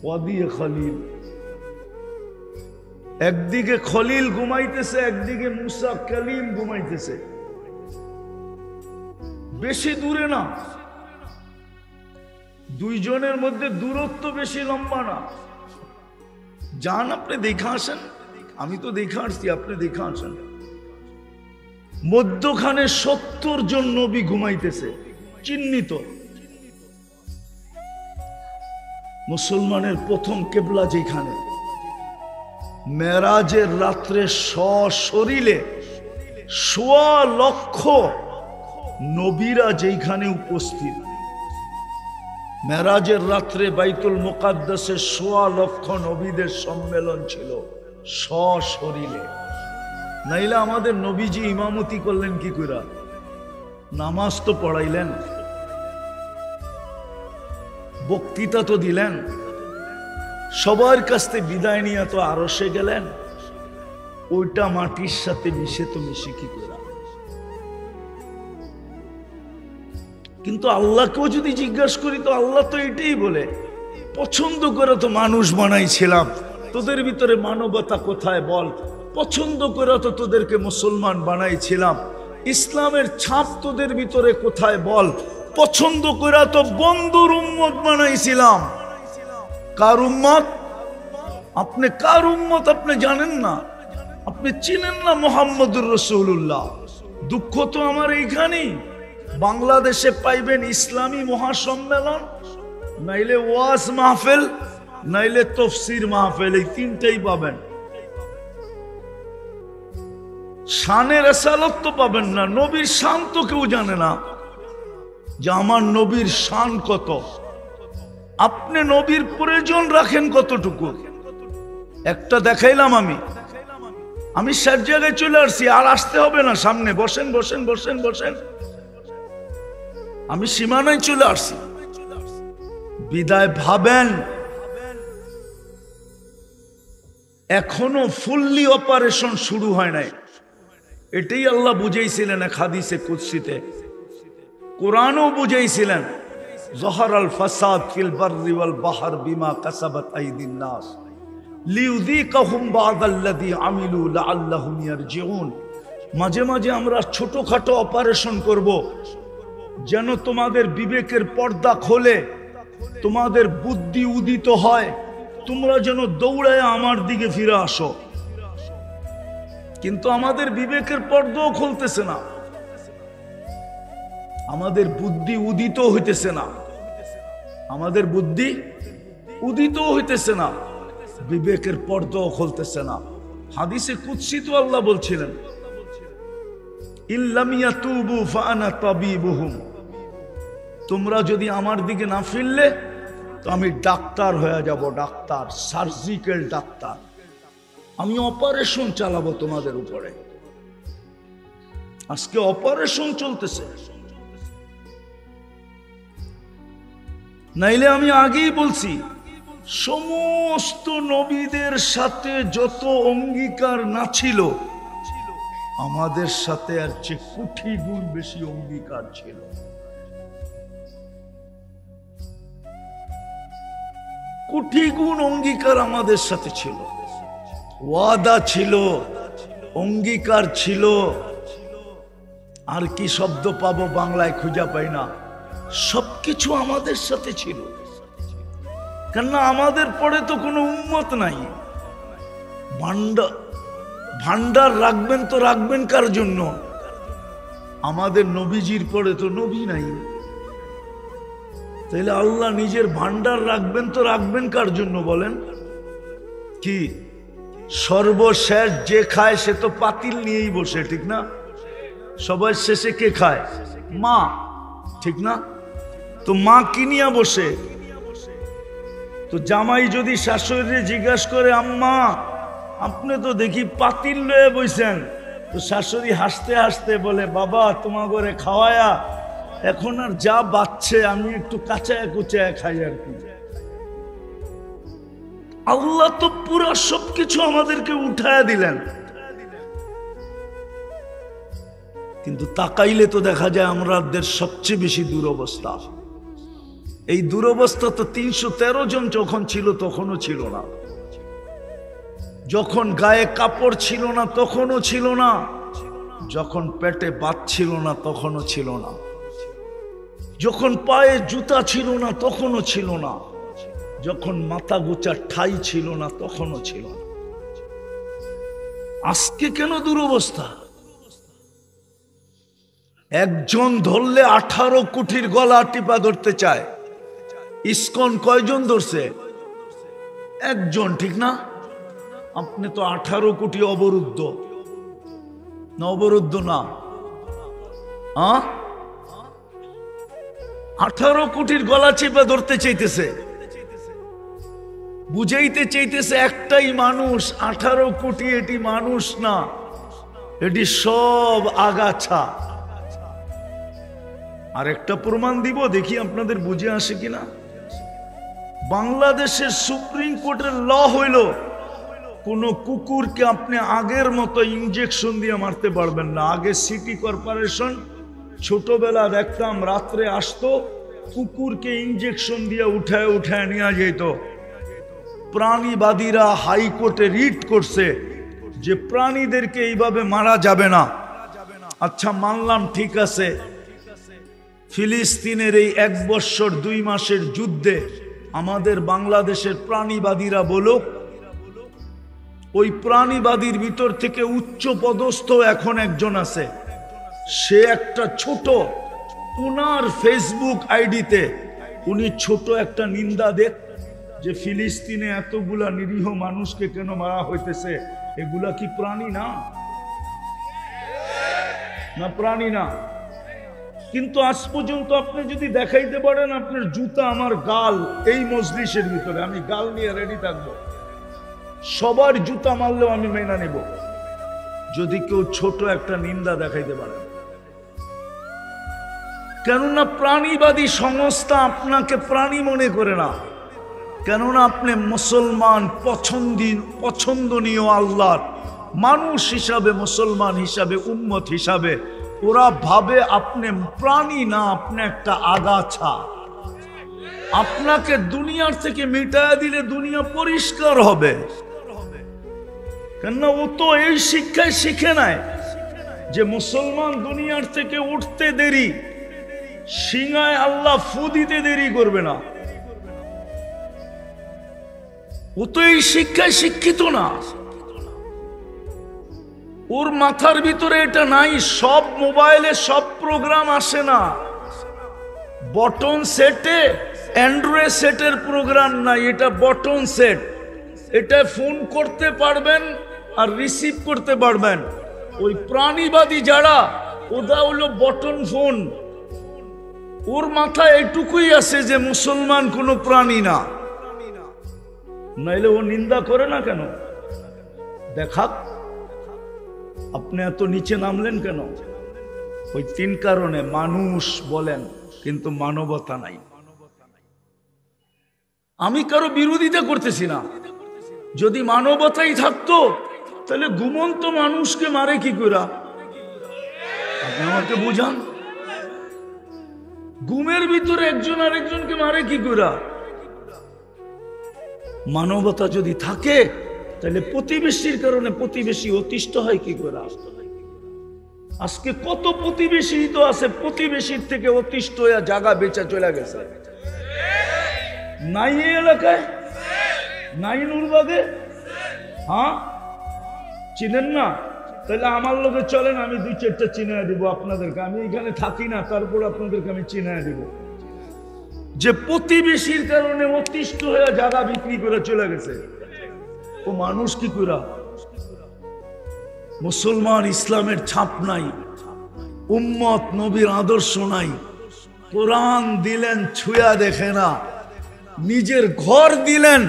ওয়াদি খলিল। একদিকে খলিল ঘুমাইতেছে, একদিকে মুসা কালিম ঘুমাইতেছে। বেশি দূরে না, দুইজনের মধ্যে দূরত্ব বেশি লম্বা না। যান আপনি দেখে আসেন, আমি তো দেখে আসছি, আপনি দেখে আসেন। মধ্যখানে 70 জন নবী ঘুমাইতেছে, চিহ্নিত। মুসলমানের প্রথম কেবলা যেখানে, মেরাজের রাত্রে সশরীরে 1.25 লক্ষ নবীরা যেখানে উপস্থিত। মেরাজের রাত্রে বাইতুল মুকাদ্দাসে 1.25 লক্ষ নবীদের সম্মেলন ছিল সশরীরে। নাইলে আমাদের নবীজি ইমামতি করলেন কি করে? নামাজ তো পড়াইলেন, বক্তৃতা তো দিলেন, সবার কাছ থেকে বিদায় নিয়ে তো আরশে গেলেন। ওইটা মাটির সাথে মিশে তো মিশে কি করে? কিন্তু আল্লাহকেও যদি জিজ্ঞাসা করি তো আল্লাহ তো এটাই বলে, পছন্দ করে তো মানুষ বানাইছিলাম, তোদের ভিতরে মানবতা কোথায় বল? পছন্দ করে তো তোদেরকে মুসলমান বানাইছিলাম, ইসলামের ছাপ তোদের ভিতরে কোথায় বল? পছন্দ করে তো বন্ধুর উম্মত বানাইছিলাম। কার উম্মত? আপনি কার উম্মত আপনি জানেন না, আপনি চিনেন না মুহাম্মদুর রাসূলুল্লাহ। দুঃখ তো আমার এইখানেই, বাংলাদেশে পাইবেন ইসলামী মহাসম্মেলন, নাইলে ওয়াজ মাহফিল, নাইলে তাফসীর মাহফিল, এই তিনটাই পাবেন। শানের রেসালত তো পাবেন না, নবীর শান তো কেউ জানে না যে আমার নবীর শান কত। আপনি নবীর প্রয়োজন রাখেন কতটুকু? একটা দেখাইলাম আমি সব জায়গায় চলে আসছি, আর আসতে হবে না সামনে, বসেন বসেন বসেন বসেন, আমি সীমানায় চলে আসছি। বিদায় ভাবেন এখনো ফুললি অপারেশন শুরু হয় নাই। এটাই আল্লাহ বুঝাইছিলেন এক হাদিসে কুদসিতে, কোরআনও বুঝাইছিলেন, যহরাল ফাসাদ ফিল বাররি ওয়াল বাহর বিমা কাসাবাত আইদিন নাস লিউযীকাহুম বা'দাল্লাযী আমিলু লাআল্লাহুম ইয়ারজিউন। মাঝে মাঝে আমরা ছোটখাটো অপারেশন করব, যেন তোমাদের বিবেকের পর্দা খোলে, তোমাদের বুদ্ধি উদিত হয়, তোমরা যেন দৌড়ায় আমার দিকে ফিরে আসো। কিন্তু আমাদের বিবেকের পর্দাও খুলতেছে না, আমাদের বুদ্ধি উদিত হইতেছে না, আমাদের বুদ্ধি উদিত হইতেছে না, বিবেকের পর্দাও খুলতেছে না। হাদিসে কুদসি তো আল্লাহ বলছিলেন, ইল্লাম ইয়াতুবু ফাআনা তাবিবুহুম, তোমরা যদি আমার দিকে না ফিরলে তো আমি ডাক্তার হয়ে যাব, ডাক্তার, সার্জিক্যাল ডাক্তার, আমি অপারেশন চালাবো তোমাদের উপরে। আজকে অপারেশন চলতেছে, নাইলে আমি আগেই বলছি সমস্ত নবীদের সাথে যত অঙ্গীকার না ছিল, আমাদের সাথে আর চেয়ে কোটি গুণ বেশি অঙ্গীকার ছিল। কোটি গুণ অঙ্গীকার আমাদের সাথে ছিল, ওয়াদা ছিল, অঙ্গীকার ছিল। আর কি শব্দ পাবো বাংলায় খুঁজে পাই না, সবকিছু আমাদের সাথে ছিল। কেননা আমাদের পরে তো কোনো উম্মত নাই। ভান্ডার রাখবেন তো রাখবেন কার জন্য? আমাদের নবীজির পরে তো নবী নাই, তাইলে আল্লাহ নিজের ভান্ডার রাখবেন তো রাখবেন কার জন্য বলেন? কি সর্বশেষ যে খায় সে তো পাতিল নিয়েই বসে, ঠিক না? সবার শেষে কে খায়? মা, ঠিক না? তো মা কি নিয়ে বসে? তো জামাই যদি শাশুড়ি জিজ্ঞাসা করে, আম্মা আপনি তো দেখি পাতিল লয়ে বইছেন, তো শাশুড়ি হাসতে হাসতে বলে, বাবা তোমার ঘরে খাওয়ায়া এখন আর যা বাচ্চে আমি একটু কাঁচায় কুচায় খাই আর কি। আল্লাহ তো পুরো সবকিছু আমাদেরকে উঠায়া দিলেন, কিন্তু তাকাইলে তো দেখা যায় আমাদের সবচেয়ে বেশি দুরবস্থা। এই দুরবস্থা তো 313 জন যখন ছিল তখনও ছিল না, যখন গায়ে কাপড় ছিল না তখনও ছিল না, যখন পেটে ভাত ছিল না তখনও ছিল না, যখন পায়ে জুতা ছিল না তখনও ছিল না, যখন মাথা গোচা ঠাই ছিল না তখনও ছিল না। আজকে কেন দুরবস্থা? একজন ধরলে 18 কোটির গলা টিপা ধরতে চায়। ইসকন কয়জন ধরছে? একজন, ঠিক না? আপনি তো 18 কোটি অবরুদ্ধ না? অবরুদ্ধ না? 18 কোটির গলা চেপে ধরতে চাইতেছে, বুঝাইতে চাইতেছে একটাই মানুষ। 18 কোটি এটি মানুষ না, এটি সব আগাছা। আর একটা প্রমাণ দিব, দেখি আপনাদের বুঝে আসে কিনা। বাংলাদেশের সুপ্রিম কোর্টের ল হইল, কোন কুকুরকে আপনি আগের মতো ইনজেকশন দিয়ে মারতে পারবেন না। আগে সিটি কর্পোরেশন ছোটবেলা দেখতাম রাত্রে আসতো, কুকুরকে ইনজেকশন দিয়ে উঠায় উঠায় নিয়ে যেত। প্রাণীবাদীরা হাইকোর্টে রিট করছে যে প্রাণীদেরকে এইভাবে মারা যাবে না। আচ্ছা মানলাম, ঠিক আছে, ফিলিস্তিনের এই 1 বছর 2 মাসের যুদ্ধে আমাদের বাংলাদেশের প্রাণীবাদীরা বলুক, ওই প্রাণীবাদীর ভিতর থেকে উচ্চ পদস্থ এখন একজন আছে, সে একটা ছোট, উনার ফেসবুক আইডিতে উনি ছোট একটা নিন্দা দেখ যে ফিলিস্তিনে এতগুলা নিরীহ মানুষকে কেন মারা হইতেছে, এগুলা কি প্রাণী না? না প্রাণী না। কিন্তু আজ পর্যন্ত আপনি যদি দেখাইতে পারেন আপনার জুতা আমার গাল, এই মজলিসের ভিতরে আমি গাল নিয়ে রেডি থাকবো, সবার জুতা মারলেও আমি মেনে নেব, যদি কেউ ছোট একটা নিন্দা দেখাইতে পারে। কেননা প্রাণীবাদী সংস্থা আপনাকে প্রাণী মনে করে না, কেননা আপনি মুসলমান, পছন্দনীয় আল্লাহর মানুষ হিসাবে, মুসলমান হিসাবে, উম্মত হিসাবে ওরা ভাবে আপনি প্রাণী না, আপনি একটা আগাছা। আপনাকে দুনিয়ার থেকে মিটায়া দিলে দুনিয়া পরিষ্কার হবে, কেননা ও তো এই শিক্ষায় শিখে নাই যে মুসলমান দুনিয়ার থেকে উঠতে দেরি, সিংহায় আল্লাহ ফু দিতে দেরি করবে না। ও তো এই শিক্ষায় শিক্ষিত না, ওর মাথার ভিতরে এটা নাই। সব মোবাইলে সব প্রোগ্রাম আসে না, বটন সেটে, অ্যান্ড্রয়েড সেটের প্রোগ্রাম নাই, এটা বটন সেট। এটা ফোন করতে পারবেন আর রিসিভ করতে পারবেন। ওই প্রাণীবাদী যারা, ওটা হলো বটন ফোন। ওর মাথায় এটুকুই আছে যে মুসলমান কোনো প্রাণী না, নাইলে ও নিন্দা করে না কেন? দেখাক আপনি এত নিচে নামলেন কেন? ওই তিন কারণে। মানুষ বলেন কিন্তু মানবতা নাই। আমি কারো বিরোধিতা করতেছি না, যদি মানবতাই থাকতো তাহলে ঘুমন্ত মানুষকে মারে কি করে? আপনি আমাকে বুঝান, ঘুমের ভিতরে একজন আরেকজনকে মারে কি করে? মানবতা যদি থাকে তাহলে প্রতিবেশীর কারণে প্রতিবেশী অতিষ্ঠ হয় কি করে? আজকে কত প্রতিবেশী তো আছে, প্রতিবেশীর থেকে অতিষ্ঠ হয়ে জায়গা বেচা চলে গেছে। নাই এই এলাকায়, নাই নুরবাগে, হ্যাঁ চিনেন না? তাহলে আমার লোকে চলেন, আমি দুই চারটা চিনায় দিব আপনাদেরকে। আমি এখানে থাকি না, তারপর আপনাদেরকে আমি চিনায় দিব যে প্রতিবেশীর কারণে অতিষ্ঠ হয়ে জায়গা বিক্রি করে চলে গেছে। ও মানুষ কি করে? মুসলমান ইসলামের ছাপ নাই, উম্মত নবীর আদর্শ নাই, কোরআন দিলেন ছুঁয়া দেখে না, নিজের ঘর দিলেন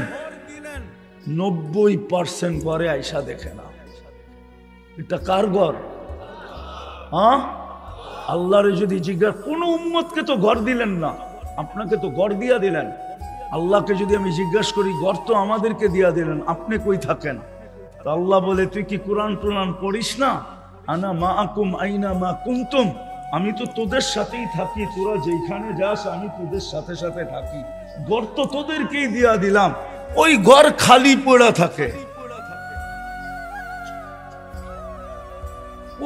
90% ঘরে আইসা দেখে না। এটা কার ঘর? হ্যাঁ, আল্লাহরে যদি জিজ্ঞাসা, কোন উম্মতকে তো ঘর দিলেন না, আপনাকে তো ঘর দিয়া দিলেন। আল্লাহকে যদি আমি জিজ্ঞাসা করি, ঘর তো আমাদেরকে দিয়া দিলেন, আপনি কই থাকেন? তো আল্লাহ বলে, তুই কি কোরআন টোরআন পড়িস না? আনা মাআকুম আইনা মা কুনতুম, আমি তো তোদের সাথেই থাকি, তোরা যেখানে যাস আমি তোদের সাথে সাথে থাকি। ঘর তো তোদেরকেই দিয়া দিলাম, ওই ঘর খালি পড়া থাকে,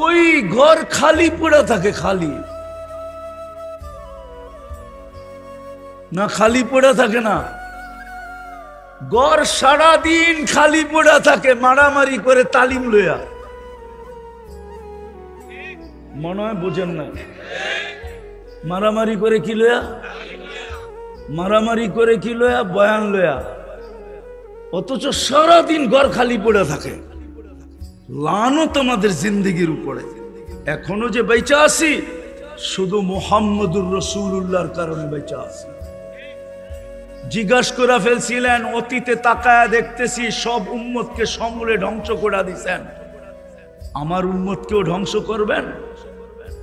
ওই ঘর খালি পড়া থাকে। খালি না, খালি পড়া থাকে না, ঘর সারাদিন খালি পড়া থাকে, মারামারি করে তালিম লইয়া। মনে হয় বোঝেন না, মারামারি করে কি লইয়া? মারামারি করে কি লইয়া? বয়ান লইয়া। অথচ সারাদিন ঘর খালি পড়ে থাকে। লানত আমাদের জিন্দেগির উপরে। এখনো যে বেঁচে আছি শুধু মুহাম্মদুর রাসূলুল্লাহর কারণে বেঁচে আছি। জিজ্ঞাসা করে ফেলছিলেন, অতীতে তাকায়া দেখতেছি সব উম্মতকে সমূলে ধ্বংস করে দিছেন, আমার উম্মতকেও ধ্বংস করবেন?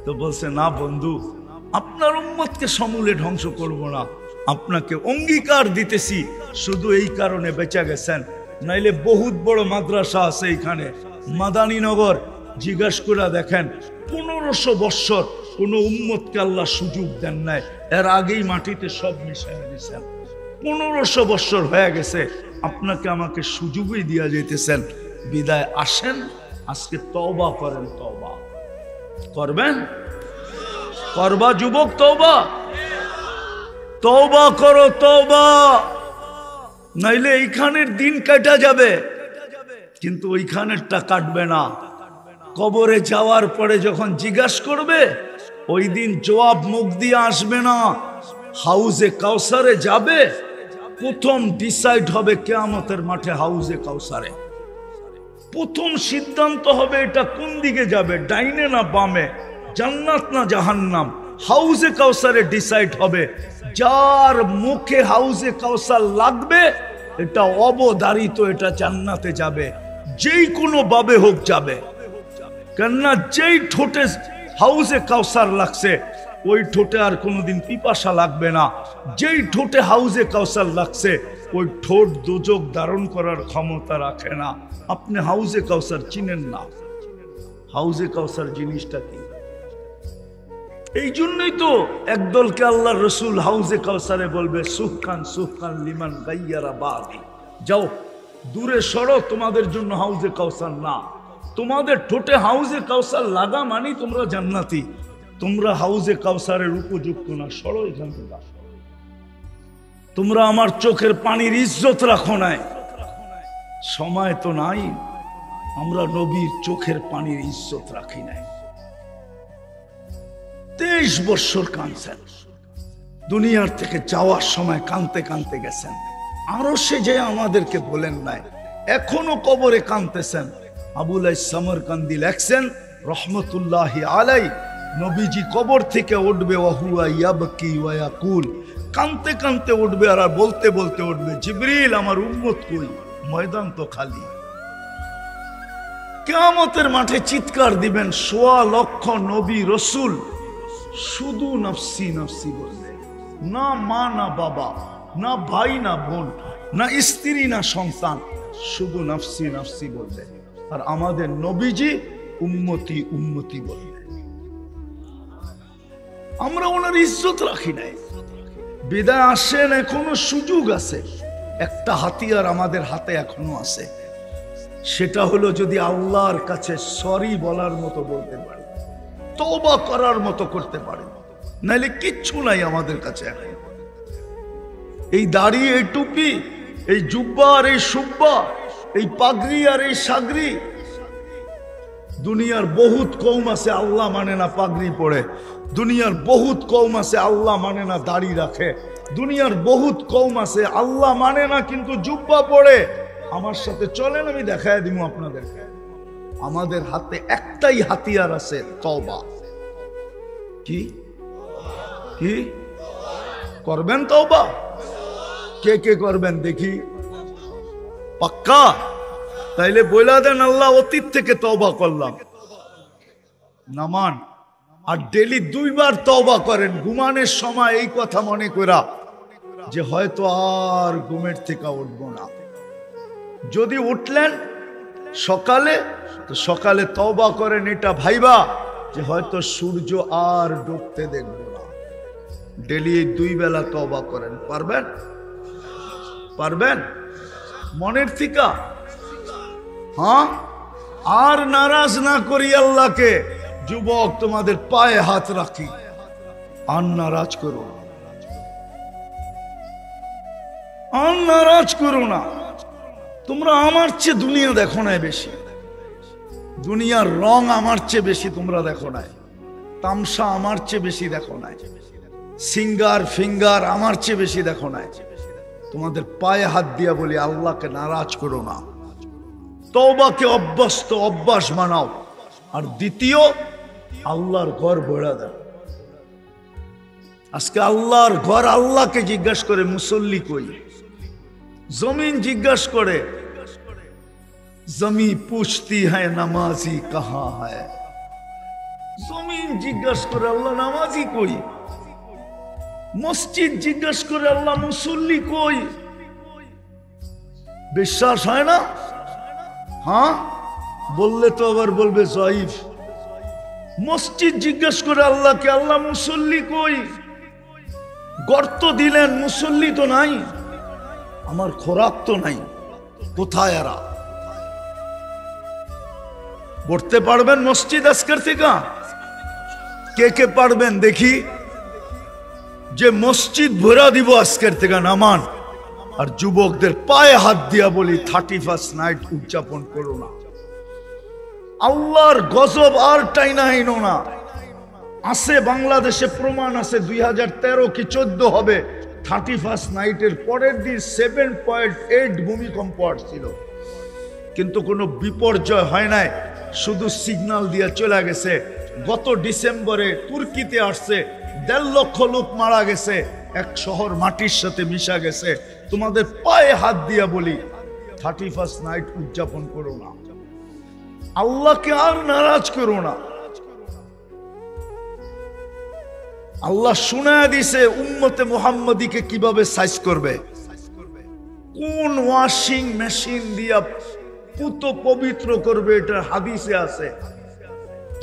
তো বলছে, না বন্ধু, আপনার উম্মতকে সমূলে ধ্বংস করব না, আপনাকে অঙ্গীকার দিতেছি শুধু এই কারণে বেঁচে গেছেন, নাইলে বহুত বড় মাদ্রাসা আছে এখানে মাদানীনগর। জিজ্ঞাসা করে দেখেন 1500 বৎসর কোন উম্মতকে আল্লাহ সুযোগ দেন নাই, এর আগেই মাটিতে সব মিশাইয়া দিয়েছেন। 1500 বৎসর হয়ে গেছে, আপনাকে আমাকে সুযোগই দিয়া যেতেছেন। বিদায় আসেন, আজকে তওবা করেন। তওবা করবেন? করবা যুবক? তওবা, তওবা করো, তওবা। নাইলে এইখানের দিন কাটা যাবে, কিন্তু ওইখানেরটা কাটবে না। কবরে যাওয়ার পরে যখন জিজ্ঞাসা করবে, ওই দিন জবাব মুখ দিয়ে আসবে না। হাউজে কাউসারে যাবে, প্রথম ডিসাইড হবে কিয়ামতের মাঠে হাউজে কাউসারে। প্রথম সিদ্ধান্ত হবে এটা কোন দিকে যাবে, ডাইনে না বামে, জান্নাত না জাহান্নাম। হাউজে কাউসারে ডিসাইড হবে। যার মুখে হাউজে কাউসার লাগবে এটা অবধারিত, এটা জান্নাতে যাবে, যেই কোনো ভাবে হোক যাবে। কেননা যেই ঠোঁটে হাউজে কাউসার লাগছে ওই ঠোঁটে আর কোনোদিন পিপাসা লাগবে না। যেই ঠোঁটে হাউজে কাউসার লাগছে ওই ঠোঁট দোজক ধারণ করার ক্ষমতা রাখে না। আপনি হাউজে কাউসার চিনেন না, হাউজে কাউসার জিনিসটা কি? এই জন্যই তো একদলকে আল্লাহর রসুল হাউজে কাউসারে বলবে সুহকান সুহকান লিমান গাইয়ারা বাদি, যাও দূরে সরো, তোমাদের জন্য হাউজে কাউসার না। তোমাদের ঠোঁটে হাউজে কাউসার লাগা মানি তোমরা জান্নাতি, তোমরা হাউজে কাউসারের উপযুক্ত না, সরো এখান থেকে। তোমরা আমার চোখের পানির ইজ্জত রাখো নাই। সময় তো নাই, আমরা নবীর চোখের পানির ইজ্জত রাখি নাই। 23 বছর কাঁদছেন, দুনিয়ার থেকে যাওয়ার সময় কাঁদতে কাঁদতে গেছেন। আরো সে যে আমাদেরকে বলেন নাই, এখনো কবরে কাঁদতেছেন। আবুল সামরকান্দি লেখছেন রহমতুল্লাহি আলাই, নবীজি কবর থেকে উঠবে ওয়াহুয়া ইয়াবকি ওয়া ইয়াকুল, কাঁদতে কাঁদতে উঠবে আর বলতে বলতে উঠবে, জিবরিল আমার উম্মত কই, ময়দান তো খালি। কিয়ামতের মাঠে চিৎকার দিবেন 1.25 লক্ষ নবী রসুল, শুধু নফসি নফসি বলবে। না মা না বাবা, না ভাই না বোন, না স্ত্রী না সন্তান, শুধু নফসি নফসি বলবে। আর আমাদের নবীজি উম্মতি উম্মতি বলবে। আমরা ওনার ইজ্জত রাখি নাই। বিদায় আসেন, এখনো সুযোগ আছে। একটা হাতিয়ার আমাদের হাতে এখনো আছে, সেটা হলো যদি আল্লাহর কাছে সরি বলার মতো বলতে পারে, তওবা করার মতো করতে পারে, নাইলে কিচ্ছু নাই আমাদের কাছে এখন। এই দাড়ি, এই টুপি, এই জুব্বা আর এই সুব্বা, এই পাগড়ি আর এই সাগরি, দুনিয়ার বহুত কওম আছে আল্লাহ মানে না পাগড়ি পড়ে, দুনিয়ার বহুত কওম আছে আল্লাহ মানে না দাড়ি রাখে, দুনিয়ার বহুত কওম আছে আল্লাহ মানে না কিন্তু জুব্বা পড়ে। আমার সাথে চলেন, আমি দেখায় দিব আপনাদেরকে। আমাদের হাতে একটাই হাতিয়ার আছে, তওবা। কি কি করবেন? তওবা কে কে করবেন দেখি? পাক্কা? তাইলে বইলা দেন, আল্লাহ অতীত থেকে তওবা করলাম। নামান আর ডেলি 2 বার তওবা করেন, ঘুমানোর সময় এই কথা মনে করা যে হয়তো আর ঘুমের থেকে উঠবো না। যদি উঠলেন সকালে, তো সকালে তওবা করেন এটা ভাইবা যে হয়তো সূর্য আর ডুবতে দেখবো না। ডেলি 2 বেলা তওবা করেন। পারবেন? পারবেন মনের থিকা? হ্যাঁ, আর নারাজ না করি আল্লাহকে। যুবক, তোমাদের পায়ে হাত রাখি, আর নারাজ করো, আর নারাজ করো না। তোমরা আমার চেয়ে দুনিয়া দেখো নাই বেশি, দুনিয়ার রং আমার চেয়ে বেশি তোমরা দেখো নাই, তামসা আমার চেয়ে বেশি দেখো নাই, সিঙ্গার ফিঙ্গার আমার চেয়ে বেশি দেখো নাই। তোমাদের পায়ে হাত দিয়া বলি, আল্লাহকে নারাজ করো না। তওবাকে অভ্যাস বানাও। আর দ্বিতীয়, আল্লাহর ঘর ভরা দেন। আজকে আল্লাহর ঘর, আল্লাহকে জিজ্ঞাসা করে মুসল্লি কই, জমিন জিজ্ঞাসা করে, জমি পুছতি হ্যায় নামাজি কাহা হ্যায়। জমিন জিজ্ঞাসা করে আল্লাহ নামাজি কই, মসজিদ জিজ্ঞাসা করে আল্লাহ মুসল্লি কই। বিশ্বাস হয় না? হ্যাঁ, বললে তো আবার বলবে জয়ীফ। মসজিদ জিজ্ঞাসা করে আল্লাহকে, আল্লাহ মুসল্লি কই। গর্ত দিলেন, মুসল্লি তো নাই, আমার খোরাক তো নাই, কোথায় এরা? পড়তে পারবেন মসজিদ আজকের থেকে? কে কে পারবেন দেখি? যে মসজিদ ভরা দিব আজকের থেকে, নামান। আর যুবকদের পায়ে হাত দিয়া বলি 31st নাইট উদযাপন করো না। আল্লাহর গজব আর টাইনা আইনো না। আছে বাংলাদেশে প্রমাণ আছে, 2013 কি 14 হবে, 31st নাইটের পরের দিন 7.8 ভূমিকম্প আসছিল, কিন্তু কোনো বিপর্যয় হয় নাই, শুধু সিগন্যাল দিয়ে চলে গেছে। গত ডিসেম্বরে তুর্কিতে আসছে, 1.5 লক্ষ লোক মারা গেছে, এক শহর মাটির সাথে মিশা গেছে। তোমাদের পায়ে হাত দিয়া বলি 31st নাইট উদযাপন করো না, আল্লাহকে আর নারাজ করো না। আল্লাহ শুনায়া দিছে উম্মতে মুহাম্মাদীকে কিভাবে সাইজ করবে, কোন ওয়াশিং মেশিন দিয়া পুত পবিত্র করবে। এটা হাদিসে আছে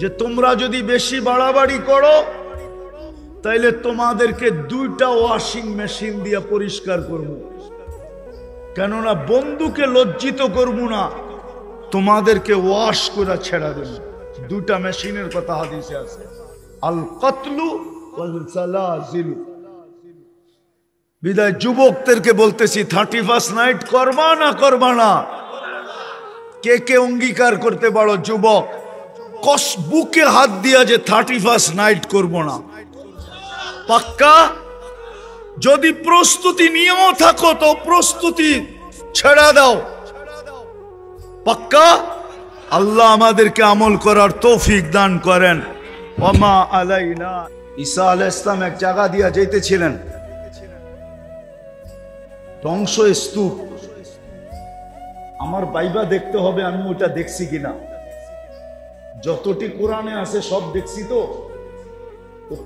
যে তোমরা যদি বেশি বাড়াবাড়ি করো তাইলে তোমাদেরকে 2টা ওয়াশিং মেশিন দিয়া পরিষ্কার করব। কেননা বন্ধুকে লজ্জিত করব না, তোমাদেরকে ওয়াশ করে ছেড়া দেব। 2টা মেশিনের কথা হাদিসে আছে, আল কতলু ওয়াল সালাজিলু। বিদায় যুবকদেরকে বলতেছি 31st নাইট করবা না করবা না? কে কে অঙ্গীকার করতে পারো যুবক, কস বুকে হাত দিয়া যে 31st নাইট করব না? পাক্কা? যদি প্রস্তুতি নিয়েও থাকো তো প্রস্তুতি ছেড়ে দাও। পাক্কা? আল্লাহ আমাদেরকে আমল করার তৌফিক দান করেন। ওমা আলাইনা। ঈসা আলাইহিস সালাম এক জায়গা দিয়া যাইতেছিলেন, ধ্বংস স্তূপ। আমার বাইবা দেখতে হবে আমি ওটা দেখছি কিনা, যতটি কোরআনে আছে সব দেখছি তো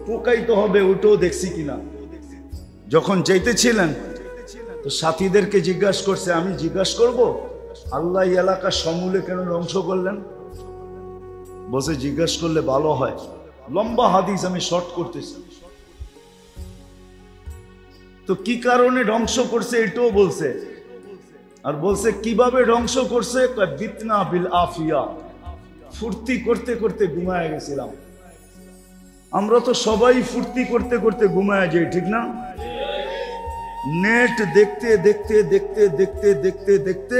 প্রকাইতে হবে ওটাও দেখছি কিনা। যখন যাইতেছিলেন তো সাথীদেরকে জিজ্ঞাসা করছে, আমি জিজ্ঞাসা করব আল্লাহ এই এলাকা সমূলে কেন ধ্বংস করলেন? বসে জিজ্ঞাসা করলে ভালো হয়। লম্বা হাদিস আমি শর্ট করতেছি। তো কি কারণে ধ্বংস করছে এটাও বলছে, আর বলছে কিভাবে ধ্বংস করছে। বিতনা বিল আফিয়া, ফুর্তি করতে করতে ঘুমায় গেছিলাম। আমরা তো সবাই ফুর্তি করতে করতে ঘুমায় যাই, ঠিক না? নেট দেখতে দেখতে দেখতে দেখতে দেখতে দেখতে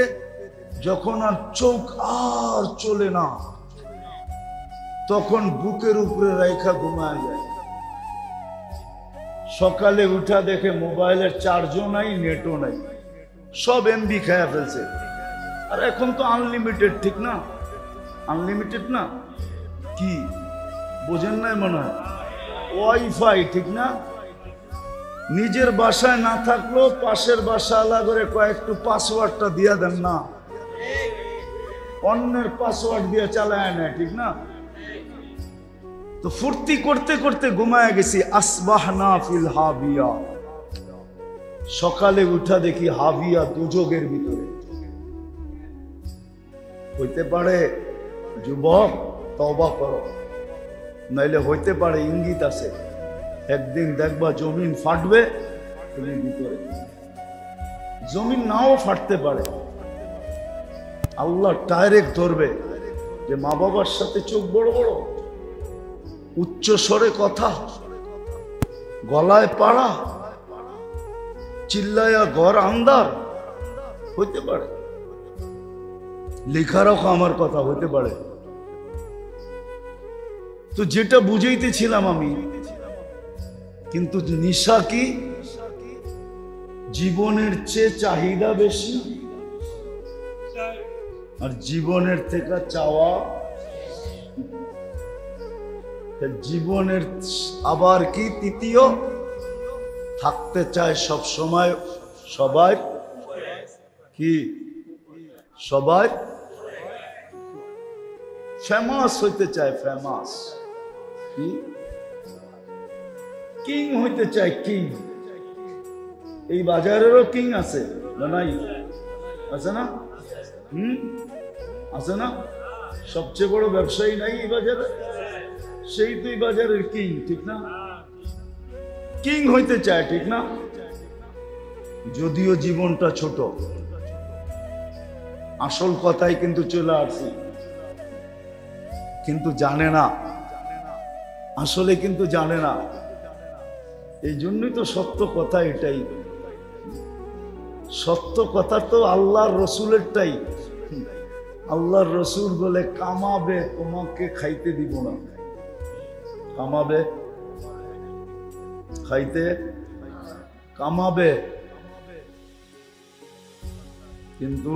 যখন আর চোখ আর চলে না, তখন বুকের উপরে রাইখা ঘুমায় যায়। সকালে উঠা দেখে মোবাইলের চার্জও নাই, নেটও নাই, সব এমবি খায়া ফেলছে। আর এখন তো আনলিমিটেড, ঠিক না? আনলিমিটেড না কি বোঝেন নাই মনে হয়? ওয়াইফাই, ঠিক না? নিজের বাসায় না থাকলেও পাশের বাসা আলাদা করে কয়েকটু পাসওয়ার্ডটা দিয়া দেন না, অন্যের পাসওয়ার্ড দিয়ে চালায় না, ঠিক না? তো ফুর্তি করতে করতে ঘুমায় গেছি। আসবাহনা ফিল হাবিয়া, সকালে উঠা দেখি হাবিয়া, দুজকের ভিতরে। হইতে পারে যুবক তওবা করো, নাইলে হইতে পারে ইঙ্গিত আছে একদিন দেখবা জমিন ফাটবে তুমি ভিতরে। জমিন নাও ফাটতে পারে, আল্লাহ ডাইরেক্ট ধরবে যে মা বাবার সাথে চোখ বড় বড়, উচ্চ স্বরে কথা, গলায় পাড়া, চিল্লায়া ঘর আন্দার। হইতে পারে লেখা রাখো আমার কথা, হইতে পারে। তো যেটা বুঝাইতেছিলাম আমি, কিন্তু নিশা কি জীবনের চেয়ে চাহিদা বেশি, আর জীবনের থেকে চাওয়া। জীবনের আবার কি তৃতীয়, থাকতে চায় সব সময় সবাই, কি সবাই ফেমাস হইতে চায়, ফেমাস কি কিং হইতে চায়, কিং। এই বাজারেরও কিং আছে না? নাই? আছে না? আছে না? সবচেয়ে বড় ব্যবসায়ী নাই এই বাজারে? সেই তো এই বাজারের কিং, ঠিক না? কিং হইতে চায়, ঠিক না? যদিও জীবনটা ছোট, আসল কথাই কিন্তু চলে আসছে, কিন্তু জানে না, আসলে কিন্তু জানে না। এই জন্যই তো সত্য কথা এটাই। সত্য কথা তো আল্লাহর রসুলেরটাই। আল্লাহর রসুল বলে কামাবে তোমাকে খাইতে দিব না। কামাবে খাইতে, কামাবে, কিন্তু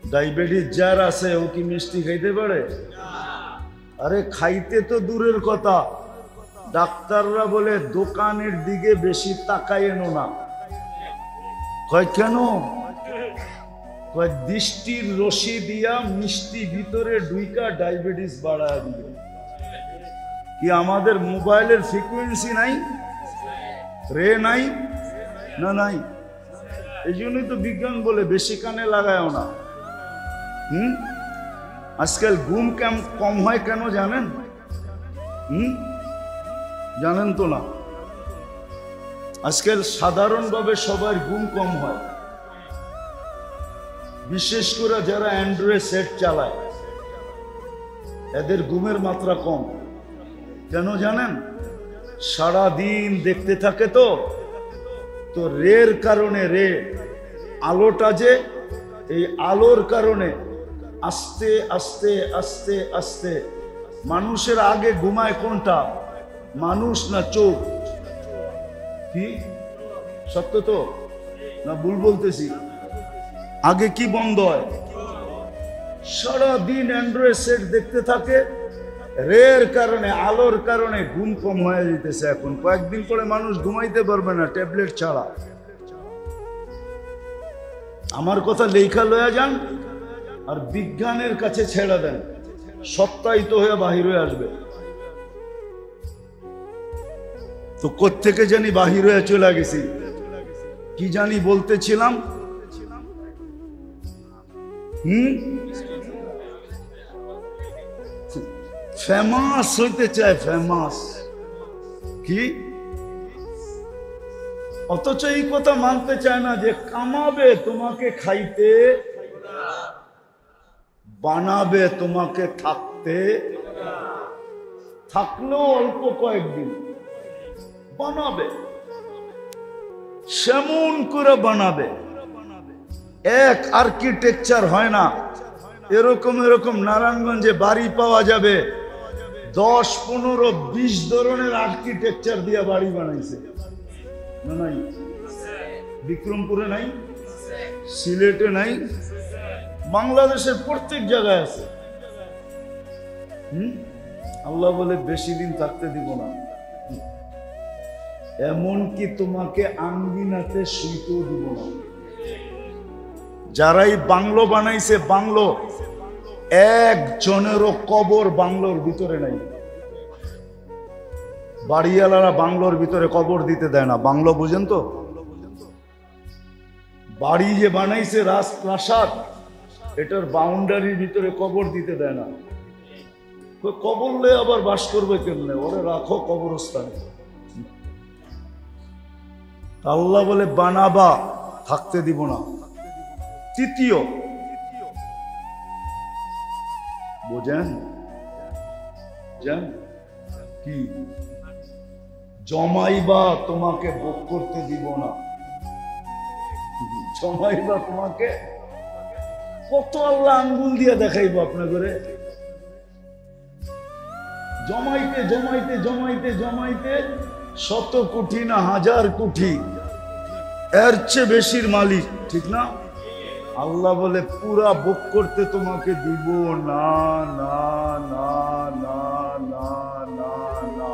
ডায়াবেটিস যার আছে ও কি মিষ্টি খাইতে পারে? আরে খাইতে তো দূরের কথা, ডাক্তাররা বলে দোকানের দিকে বেশি তাকাইয়েনো না। কয় কেন? কয় দৃষ্টির রশি দিয়া মিষ্টি ভিতরে ঢুইকা ডায়াবেটিস বাড়ায় দিবে। কি আমাদের মোবাইলের ফ্রিকোয়েন্সি নাই, রে নাই না? নাই। এই জন্যই তো বিজ্ঞান বলে বেশি কানে লাগায়ও না। আজকাল ঘুম কম হয় কেন জানেন? জানেন তো না? আজকাল সাধারণভাবে সবার ঘুম কম হয়, বিশেষ করে যারা অ্যান্ড্রয়েড সেট চালায় এদের ঘুমের মাত্রা কম। কেন জানেন? সারা দিন দেখতে থাকে তো রের কারণে, রে আলোটা যে, এই আলোর কারণে আস্তে আস্তে আস্তে আস্তে মানুষের আগে ঘুমায় কোনটা? মানুষ না চোখ? কি সত্য তো না ভুল বলতেছি? আগে কি বন্ধ হয়? সারা দিন অ্যান্ড্রয়েড সেট দেখতে থাকে, রের কারণে, আলোর কারণে ঘুম কম হয়ে যেতেছে। এখন কয়েকদিন পরে মানুষ ঘুমাইতে পারবে না ট্যাবলেট ছাড়া। আমার কথা লেখা লয়া যান আর বিজ্ঞানের কাছে ছেড়ে দেন, সত্যায়িত হয়ে বাহির হয়ে আসবে। তো কোত্থেকে জানি বাহির হয়ে চলে গেছি, কি জানি বলতেছিলাম। ফেমাস হইতে চায়, ফেমাস কি, অথচ এই কথা মানতে চায় না যে কামাবে তোমাকে খাইতে, বানাবে তোমাকে থাকতে, থাকলেও অল্প কয়েকদিন বানাবে, সেমন করে বানাবে। এক আর্কিটেকচার হয় না, এরকম এরকম নারায়ণগঞ্জে বাড়ি পাওয়া যাবে 10, 15, 20 ধরনের আর্কিটেকচার দিয়ে বাড়ি বানাইছে। না নাই? বিক্রমপুরে নাই, সিলেটে নাই, বাংলাদেশের প্রত্যেক জায়গায় আছে। আল্লাহ বলে বেশি দিন থাকতে দিব না, এমনকি তোমাকে আঙ্গিনাতে শুইতেও দিব না। যারাই বাংলো বানাইছে, বাংলো একজনেরও কবর বাংলোর ভিতরে নাই। বাড়িওয়ালারা বাংলোর ভিতরে কবর দিতে দেয় না। বাংলো বুঝেন তো? বাড়ি যে বানাইছে রাজপ্রাসাদ, এটার বাউন্ডারির ভিতরে কবর দিতে দেয় না। কবর লয়ে আবার বাস করবে কেমনে? ওরে রাখো কবরস্থানে। আল্লাহ বলে বানাবা, থাকতে দিব না। তৃতীয়, বোঝেন কি? জমাইবা, তোমাকে ভোগ করতে দিব না। জমাইবা তোমাকে, কত আল্লাহ আঙ্গুল দিয়ে দেখাইবো আপনার ঘরে। জমাইতে জমাইতে জমাইতে জমাইতে 100 কোটি না 1000 কোটি, এর চেয়ে বেশির মালিক, ঠিক না? আল্লাহ বলে পুরা ভোগ করতে তোমাকে দিব না, না না না না না না।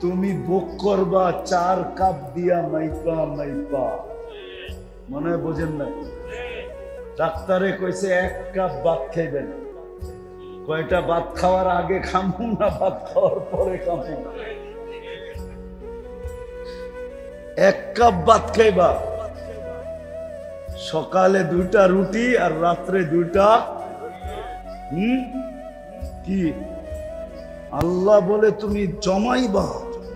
তুমি ভোগ করবা 4 কাপ দিয়া মাইপা মাইপা। মনে হয় বোঝেন না? ডাক্তারে কইছে 1 কাপ ভাত খাইবেন। কয়টা ভাত খাওয়ার আগে খামু না ভাত খাওয়ার পরে খামু? 1 কাপ ভাত খাইবা, সকালে 2টা রুটি আর রাত্রে 2টা। কি আল্লাহ বলে তুমি জমাইবা,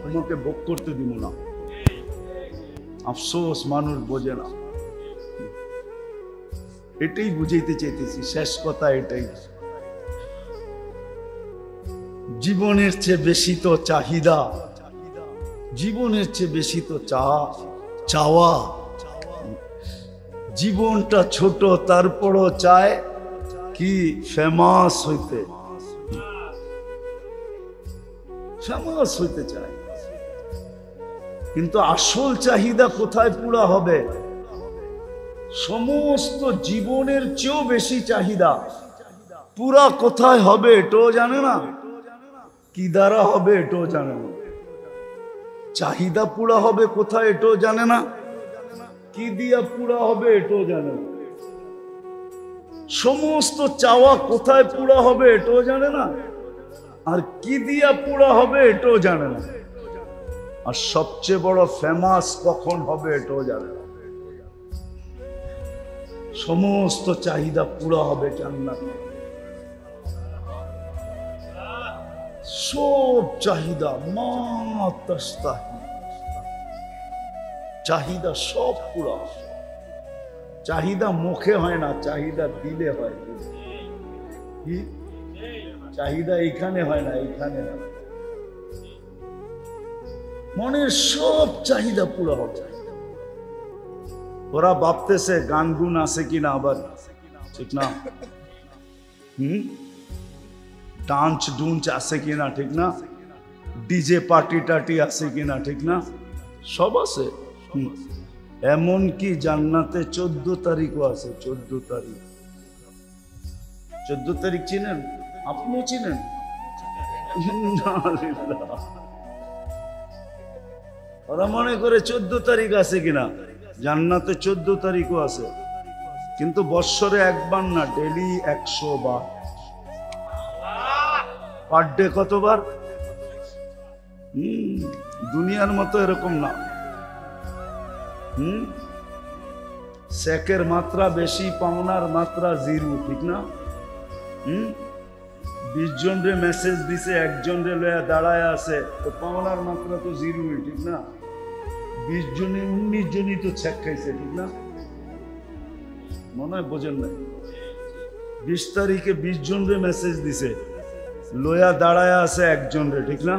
তোমাকে ভোগ করতে দিব না। আফসোস মানুষ বোঝে না। এটাই বুঝাইতে চাইতেছি, শেষ কথা এটাই। জীবনের চেয়ে বেশি তো চাহিদা,
জীবনের চেয়ে বেশি তো চাওয়া। জীবনটা ছোট, তারপরও চায় কি ফেমাস হইতে, ফেমাস হইতে চায়। কিন্তু আসল চাহিদা কোথায় পুরা হবে? সমস্ত জীবনের চেয়েও বেশি চাহিদা পুরা কোথায় হবে এটাও জানে না, কি দ্বারা হবে এটাও জানে না। চাহিদা পুরা হবে কোথায় এটাও জানে না, কি দিয়া পুরা হবে এটাও জানে না। সমস্ত চাওয়া কোথায় পুরা হবে এটাও জানে না, আর কি দিয়া পুরা হবে এটাও জানে না। আর সবচেয়ে বড় ফেমাস কখন হবে এটাও জানে না। সমস্ত চাহিদা পুরা হবে জান্নাতে। সব চাহিদা চাহিদা সব পুরা। চাহিদা মুখে হয় না, চাহিদা দিলে হয়। কি চাহিদা এখানে হয় না, এখানে হয়। মনের সব চাহিদা পুরা হবে। ওরা ভাবতেছে গান গুন আছে কিনা, আবার ঠিক না, ডান্স ডুন্স আছে কিনা ঠিক না, ডিজে পার্টি টাটি আছে কিনা ঠিক না, সব আছে। এমনকি জান্নাতে 14 তারিখও আছে। 14 তারিখ, 14 তারিখ চিনেন? আপনিও চিনেন? ওরা মনে করে 14 তারিখ আছে কিনা, জান্নাতে 14 তারিখও আছে। কিন্তু বৎসরে একবার না, ডেলি 100 বার। পার ডে কতবার? দুনিয়ার মতো এরকম না। সেকের মাত্রা বেশি, পাওনার মাত্রা 0, ঠিক না? 20 জন রে মেসেজ দিছে, একজন রে লয়া দাঁড়ায় আছে, তো পাওনার মাত্রা তো 0, ঠিক না? 20 জনে 19 জনই তো চেক খাইছে, ঠিক না? মনে হয় বোঝেন না। 20 তারিখে 20 জন রে মেসেজ দিছে, লয়া দাঁড়ায় আছে একজন রে, ঠিক না?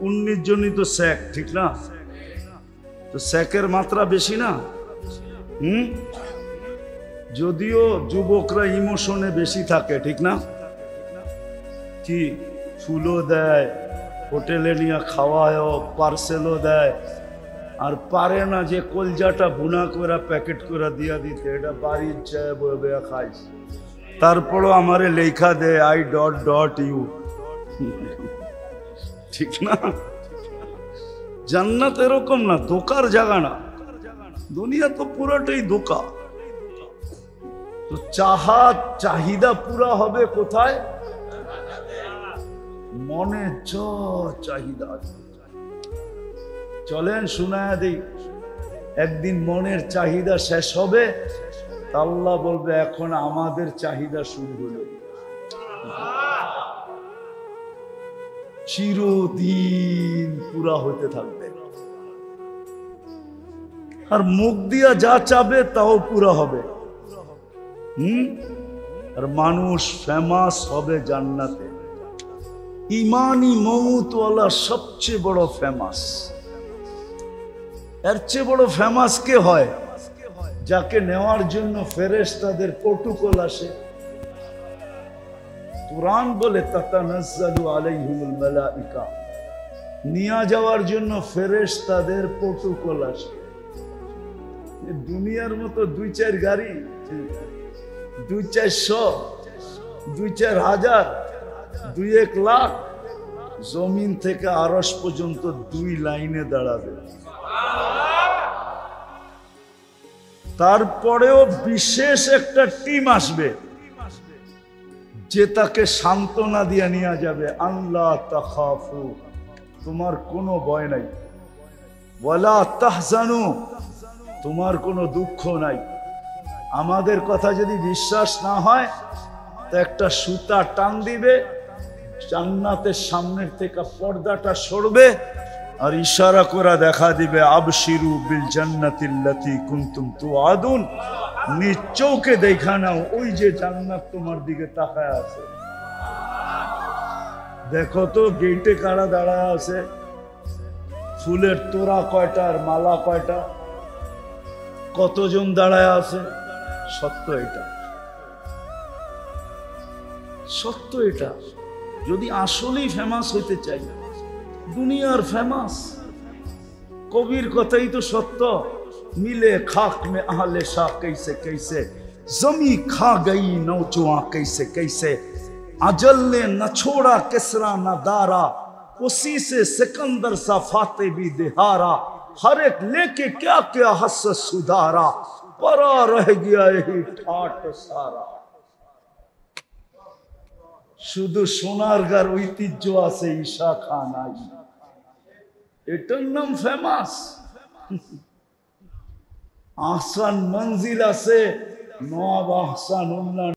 19 জনই তো চেক, ঠিক না? তো চেকের মাত্রা বেশি না? যদিও যুবকরা ইমোশনে বেশি থাকে, ঠিক না? কি ফুলও দেয়, হোটেলে নিয়ে খাওয়ায়, পার্সেলও দেয়, আর পারে না যে কলজাটা ভুনা করে প্যাকেট করে দিয়া দিতে, এটা বাড়ির চায় বয়ে খাইস। তারপরও আমারে লেখা দেয় I.U, ঠিক না? জান্নাত এরকম না, ধোকার জায়গা না। দুনিয়া তো পুরোটাই ধোকা। তো চাহিদা পুরা হবে কোথায়? মনে চাহিদা। চলেন শোনায়া দিই, একদিন মনের চাহিদা শেষ হবে, আল্লাহ বলবে এখন আমাদের চাহিদা শুরু হলো। চিরদিন পুরা হতে থাকবে, আর মুখ দিয়া যা চাবে তাও পুরা হবে। আর মানুষ ফেমাস হবে জান্নাতে। ইমানি মৌতওয়ালা সবচেয়ে বড় ফেমাস। এর চেয়ে বড় ফেমাস কে হয়? যাকে নেওয়ার জন্য ফেরেশতাদের প্রটোকল আসে। কুরআন বলে তাতানাজ্জালু আলাইহিমুল মালাইকা, নিয়ে যাওয়ার জন্য ফেরেশতাদের প্রটোকল আসে। দুনিয়ার মতো 2-4 গাড়ি, 2-400, 2-4 হাজার, 2-1 লাখ, জমিন থেকে আরশ পর্যন্ত 2 লাইনে দাঁড়াবে। তারপরেও বিশেষ একটা টিম আসবে যে তাকে সান্ত্বনা দিয়ে নিয়ে যাবে। আল্লাহ তাখাফু, তোমার কোনো ভয় নাই। ওয়ালা তাহজানু, তোমার কোনো দুঃখ নাই। আমাদের কথা যদি বিশ্বাস না হয় তো একটা সুতা টান দিবে, জান্নাতের সামনের থেকে পর্দাটা সরবে, আর ইশারা করে দেখা দিবে আবশিরু বিল জান্নাতিল্লাতী কুনতুম তুআদুন। নিজ চোখে দেখা নাও, ওই যে জান্নাত তোমার দিকে তাকায় আছে। দেখো তো গেটে কারা দাঁড়ায় আছে, ফুলের তোড়া কয়টা আর মালা কয়টা, কতজন দাঁড়ায় আছে? সত্য এটা, সত্য এটা। যদি আসলেই ফেমাস হইতে চাই, দুনিয়ার ফেমাস, কবির কথাই তো সত্য। मिले खाक में आहले शाह कैसे कैसे, जमी खा गई नौजुआ कैसे कैसे, अजल ने न छोड़ा किसरा न दारा, उसी से सिकंदर सा फाते भी दिहारा, हर एक लेके क्या क्या हस सुधारा, परा रह गया यही ठाट सारा। শুধু সোনারগাঁর ঐতিহ্য আছে ঈশা খান আই, এটার নাম ফেমাস। আহসান মঞ্জিল আছে, নওয়াব আহসান উল্লাহ